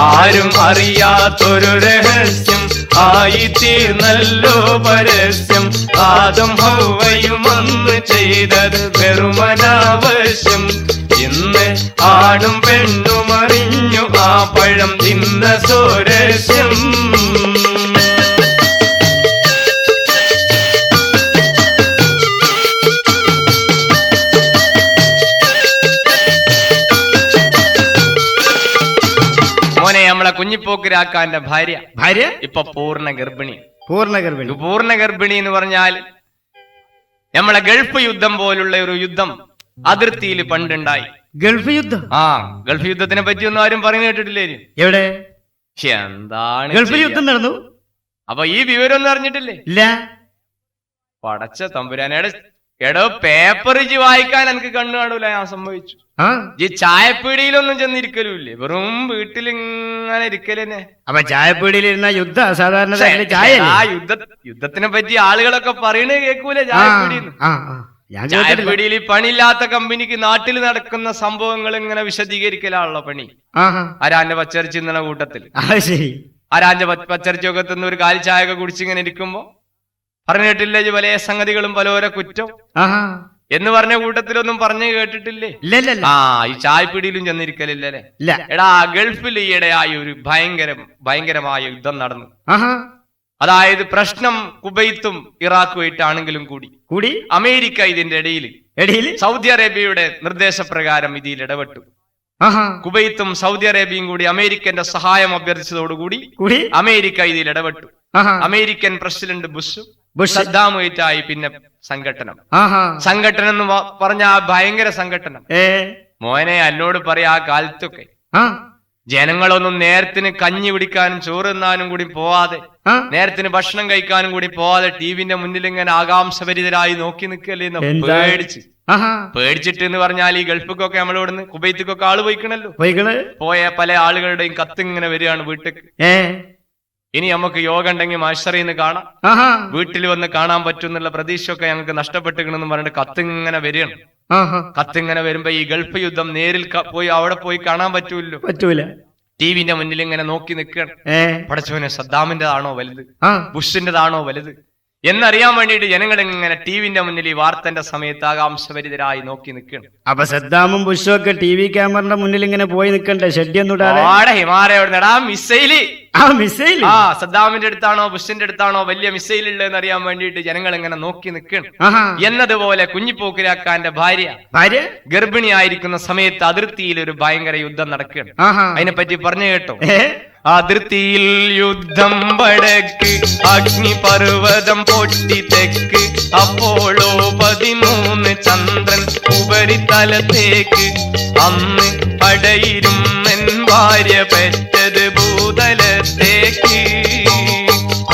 ആരും അറിയാത്തൊരു രഹസ്യം ആയി തീർന്നല്ലോ പരസ്യം, ആദം ഹൗവയും അന്ന് ചെയ്തത് വെറുമനാവശ്യം, ഇന്ന് ആണും പെണ്ണും അറിഞ്ഞു ആ പഴം തിന്ന സോരസ്യം. മോനെ, നമ്മളെ കുഞ്ഞിപ്പോക്കിരാക്കാന്റെ ഭാര്യ ഇപ്പൊ പൂർണ്ണ ഗർഭിണി. പൂർണ്ണ ഗർഭിണി എന്ന് പറഞ്ഞാൽ നമ്മളെ ഗൾഫ് യുദ്ധം പോലുള്ള ഒരു യുദ്ധം അതിർത്തിയിൽ പണ്ടുണ്ടായി. ഗൾഫ് യുദ്ധം? ഗൾഫ് യുദ്ധത്തിനെ പറ്റിയൊന്നും ആരും പറഞ്ഞു കേട്ടിട്ടില്ലേ? എവിടെ? എന്താണ് ഗൾഫ് യുദ്ധം നടന്നു? അപ്പൊ ഈ വിവരം ഒന്നും അറിഞ്ഞിട്ടില്ലേ? ഇല്ല. പടച്ച തമ്പുരാനയുടെ എടോ, പേപ്പർ വായിക്കാൻ എനിക്ക് കണ്ണു കാണൂല. ഞാൻ സംഭവിച്ചു. ഈ ചായപ്പീടിയിലൊന്നും ചെന്നിരിക്കലുമില്ലേ, വെറും വീട്ടിലിങ്ങനെ ഇരിക്കലെന്നെ. അപ്പൊ ചായപ്പീടിയിലിരുന്ന യുദ്ധ സാധാരണ യുദ്ധത്തിനെ പറ്റി ആളുകളൊക്കെ പറയണേ കേൾക്കൂലേ? ചായപ്പീടിയിൽ പണിയില്ലാത്ത കമ്പനിക്ക് നാട്ടിൽ നടക്കുന്ന സംഭവങ്ങൾ ഇങ്ങനെ വിശദീകരിക്കലാണല്ലോ പണി. ആരാന്റെ പച്ചരിച്ച് ഇന്നലെ കൂട്ടത്തിൽ ആരാന്റെ പച്ചരിച്ചൊക്കെ തിന്ന് ഒരു കാലി ചായ ഒക്കെ കുടിച്ചിങ്ങനെ ഇരിക്കുമ്പോ പറഞ്ഞു കേട്ടില്ലേ പല സംഗതികളും പലോര കുറ്റം എന്ന് പറഞ്ഞ കൂട്ടത്തിലൊന്നും പറഞ്ഞു കേട്ടിട്ടില്ലേ? ഈ ചായപ്പീടിയിലും ചെന്നിരിക്കലില്ലേ? എടാ, ഗൾഫിൽ ഈയിടെയായി ഒരു ഭയങ്കരമായ യുദ്ധം നടന്നു. അതായത് പ്രശ്നം കുവൈത്തും ഇറാഖുമായിട്ടാണെങ്കിലും കൂടി അമേരിക്ക ഇതിന്റെ ഇടയിൽ സൗദി അറേബ്യയുടെ നിർദ്ദേശപ്രകാരം ഇതിൽ ഇടപെട്ടു. കുവൈത്തും സൗദി അറേബ്യയും കൂടി അമേരിക്കന്റെ സഹായം അഭ്യർത്ഥിച്ചതോടുകൂടി അമേരിക്ക ഇതിൽ ഇടപെട്ടു. അമേരിക്കൻ പ്രസിഡന്റ് ബുഷ് സദ്ദാമുമായിട്ടായി പിന്നെ സംഘട്ടനം എന്ന് പറഞ്ഞ ആ ഭയങ്കര സംഘട്ടനം. മോനെ, എന്നോട് പറയാ, ആ കാലത്തൊക്കെ ജനങ്ങളൊന്നും നേരത്തിന് കഞ്ഞി പിടിക്കാനും ചോറ് തിന്നാനും കൂടി പോവാതെ, നേരത്തിന് ഭക്ഷണം കഴിക്കാനും കൂടി പോവാതെ ടിവിന്റെ മുന്നിൽ ഇങ്ങനെ ആകാംക്ഷഭരിതരായി നോക്കി നിൽക്കല്ലേന്ന് പേടിച്ചിട്ട് എന്ന് പറഞ്ഞാൽ ഈ ഗൾഫിക്കൊക്കെ നമ്മളിവിടുന്ന് കുവൈത്തിക്കൊക്കെ ആള് പോയിക്കണല്ലോ. പോയ പല ആളുകളുടെയും കത്തിങ്ങനെ വരികയാണ് വീട്ടിൽ. ഇനി നമുക്ക് യോഗ ഉണ്ടെങ്കിൽ മാഷറിന്ന് കാണാം, വീട്ടിൽ വന്ന് കാണാൻ പറ്റും എന്നുള്ള പ്രതീക്ഷയൊക്കെ ഞങ്ങൾക്ക് നഷ്ടപ്പെട്ടിക്കണെന്ന് പറഞ്ഞിട്ട് കത്തിങ്ങനെ വരികയാണ്. കത്തിങ്ങനെ വരുമ്പോ ഈ ഗൾഫ് യുദ്ധം നേരിൽ പോയി അവിടെ പോയി കാണാൻ പറ്റൂല. ടിവിന്റെ മുന്നിൽ ഇങ്ങനെ നോക്കി നിൽക്കണം. പടച്ചോനെ, സദ്ദാമിന്റെതാണോ വലുത്, ബുഷിന്റെതാണോ വലുത് എന്നറിയാൻ വേണ്ടിയിട്ട് ജനങ്ങൾ ഇങ്ങനെ ടിവിന്റെ മുന്നിൽ ഈ വാർത്തന്റെ സമയത്ത് ആകാംക്ഷഭരിതരായി നോക്കി നിൽക്കണം. അപ്പൊ സദ്ദാമും ബുഷും ഒക്കെ ടി വി ക്യാമറയുടെ മുന്നിൽ ഇങ്ങനെ പോയി നിൽക്കണ്ടേ? മിസൈൽ സദ്ദാമിന്റെ അടുത്താണോ ബുഷിന്റെ അടുത്താണോ വലിയ മിസൈൽ ഉള്ളതെന്ന് അറിയാൻ വേണ്ടിയിട്ട് ജനങ്ങൾ ഇങ്ങനെ നോക്കി നിൽക്കണം. എന്നതുപോലെ കുഞ്ഞിപ്പോക്കിരാക്കാന്റെ ഭാര്യ ഗർഭിണിയായിരിക്കുന്ന സമയത്ത് അതിർത്തിയിൽ ഒരു ഭയങ്കര യുദ്ധം നടക്കുകയാണ്. അതിനെപ്പറ്റി പറഞ്ഞു കേട്ടോ. അതിർത്തിയിൽ യുദ്ധം വടക്ക്, അഗ്നിപർവ്വതം പൊട്ടി തെക്ക്, അപ്പോളോ 13 ചന്ദ്രൻ ഉപരിതലത്തേക്ക്, അന്ന് പടയിരുന്നെൻ ഭാര്യ പെറ്റത് ഭൂതലത്തേക്ക്.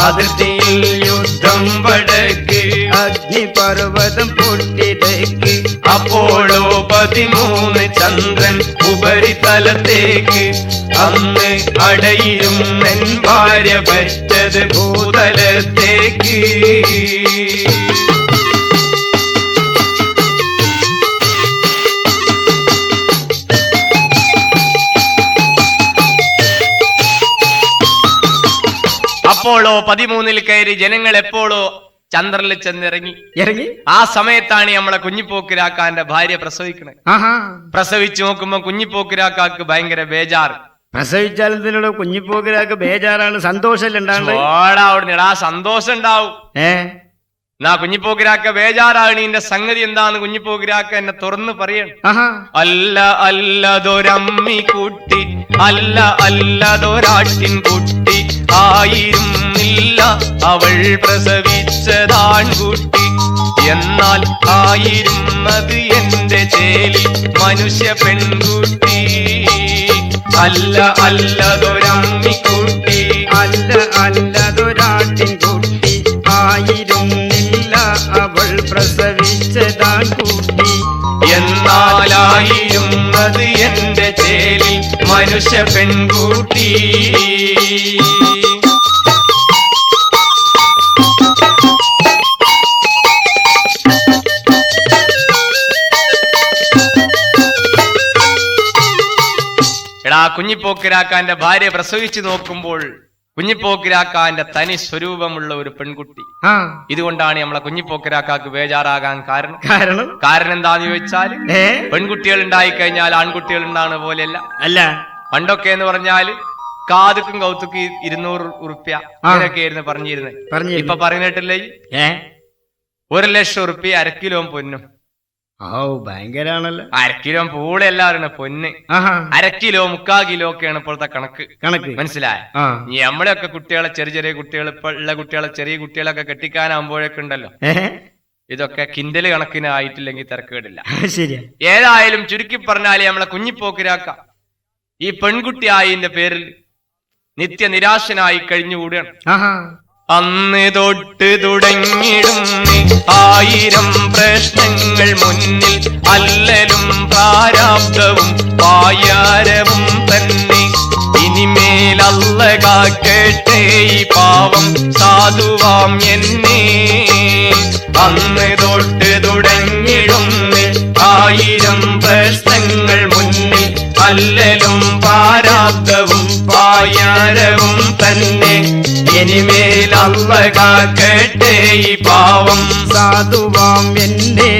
അതിർത്തിയിൽ യുദ്ധം വടക്ക്, അഗ്നിപർവ്വതം പൊട്ടി തെക്ക്, അപ്പോളോ 13 ചന്ദ്രൻ ഉപരിതലത്തേക്ക് അന്ന് അടയും എൻ ഭാര്യ പറ്റത് ഭൂതലത്തേക്ക്. അപ്പോളോ 13 കയറി ജനങ്ങൾ എപ്പോഴോ ചന്ദ്രനിൽ ചെന്നിറങ്ങി. ആ സമയത്താണ് നമ്മളെ കുഞ്ഞിപ്പോക്കിരാക്കാന്റെ ഭാര്യ പ്രസവിക്കണേ. പ്രസവിച്ചു നോക്കുമ്പോ കുഞ്ഞിപ്പോക്കിരാക്കാക്ക് ഭയങ്കര ബേജാറ്. പ്രസവിച്ചാൽ എന്തിനോട് കുഞ്ഞിപ്പോക്കിരാക്ക് ബേജാറാണ്, സന്തോഷമല്ല. ആ സന്തോഷം ഉണ്ടാവും. എന്നാ കുഞ്ഞിപ്പോക്കിരാക്ക ബേജാറാണ്. സംഗതി എന്താന്ന് കുഞ്ഞിപ്പോക്കിരാക്ക എന്നെ തുറന്ന് പറയണം. അല്ല അല്ലതൊരമ്മി കുട്ടി, അല്ല അല്ലതൊരാട്ടിൻ കുട്ടി, ആയിരുന്നില്ല അവൾ പ്രസവിച്ചതാൺകുട്ടി. എന്നാൽ ആയിരുന്നത് എന്റെ ചേലി മനുഷ്യ പെൺകുട്ടി. അല്ല അല്ലതൊരമ്മി കുട്ടി, അല്ല അല്ലതൊരാട്ടിൻ കുട്ടി, ആയിരുന്നില്ല അവൾ പ്രസവിച്ചതാൻ കുട്ടി. എന്നാലായിരുന്നത് എന്റെ ചേലി മനുഷ്യ പെൺകുട്ടി. എടാ കുഞ്ഞിപ്പോക്കിരാക്കാന്റെ ഭാര്യ പ്രസവിച്ചു നോക്കുമ്പോൾ കുഞ്ഞിപ്പോക്കിരാക്കാന്റെ തനി സ്വരൂപമുള്ള ഒരു പെൺകുട്ടി. ഇതുകൊണ്ടാണ് നമ്മളെ കുഞ്ഞിപ്പോക്കിരാക്കാക്ക് ബേജാറാകാൻ കാരണം എന്താന്ന് ചോദിച്ചാല്, പെൺകുട്ടികൾ ഉണ്ടായിക്കഴിഞ്ഞാൽ ആൺകുട്ടികൾ ഉണ്ടാകുന്ന പോലെയല്ല. പണ്ടൊക്കെ എന്ന് പറഞ്ഞാല് കാതുക്കും കൗത്തുക്കും 200 ഉറുപ്പ്യ അങ്ങനെയൊക്കെയായിരുന്നു പറഞ്ഞിരുന്നത്. ഇപ്പൊ പറഞ്ഞിട്ടില്ലേ 1,00,000 ഉറുപ്പ്യ 1/2 കിലോ പൊന്നും. ഭയങ്കരാണല്ലോ. 1/2 കിലോ പൂളെ എല്ലാവരും പൊന്ന്. 1/2 കിലോ 3/4 കിലോ ഒക്കെയാണ് ഇപ്പോഴത്തെ കണക്ക്. മനസ്സിലായ? നമ്മളെയൊക്കെ കുട്ടികളെ ചെറിയ കുട്ടികൾ, ഇപ്പൊ ഉള്ള കുട്ടികളെ ചെറിയ കുട്ടികളൊക്കെ കെട്ടിക്കാനാകുമ്പോഴൊക്കെ ഉണ്ടല്ലോ, ഇതൊക്കെ കിൻഡല് കണക്കിന് ആയിട്ടില്ലെങ്കിൽ തിരക്കേടില്ല. ഏതായാലും ചുരുക്കി പറഞ്ഞാല് നമ്മളെ കുഞ്ഞിപ്പോക്കിരാക്ക ഈ പെൺകുട്ടി ആയതിന്റെ പേരിൽ നിത്യ നിരാശനായി കഴിഞ്ഞുകൂടുകയാണ്. അന്ന് തൊട്ട് തുടങ്ങിടും 1000 പ്രശ്നങ്ങൾ മുന്നിൽ, അല്ലലും പ്രാരാബ്ദവും പായാരവും തന്നെ. ഇനിമേലല്ല കാക്കട്ടെ ഈ പാവം സാധുവാം എന്നെ. അന്ന് തൊട്ട് തുടങ്ങിടും 1000 പ്രശ്നങ്ങൾ മുന്നിൽ, അല്ലലും പ്രാരാബ്ദവും പായാരവും തന്നെ. ഇനിമേലല്ല കാക്കട്ടെ ഈ പാവം സാധുവാം എന്നെ.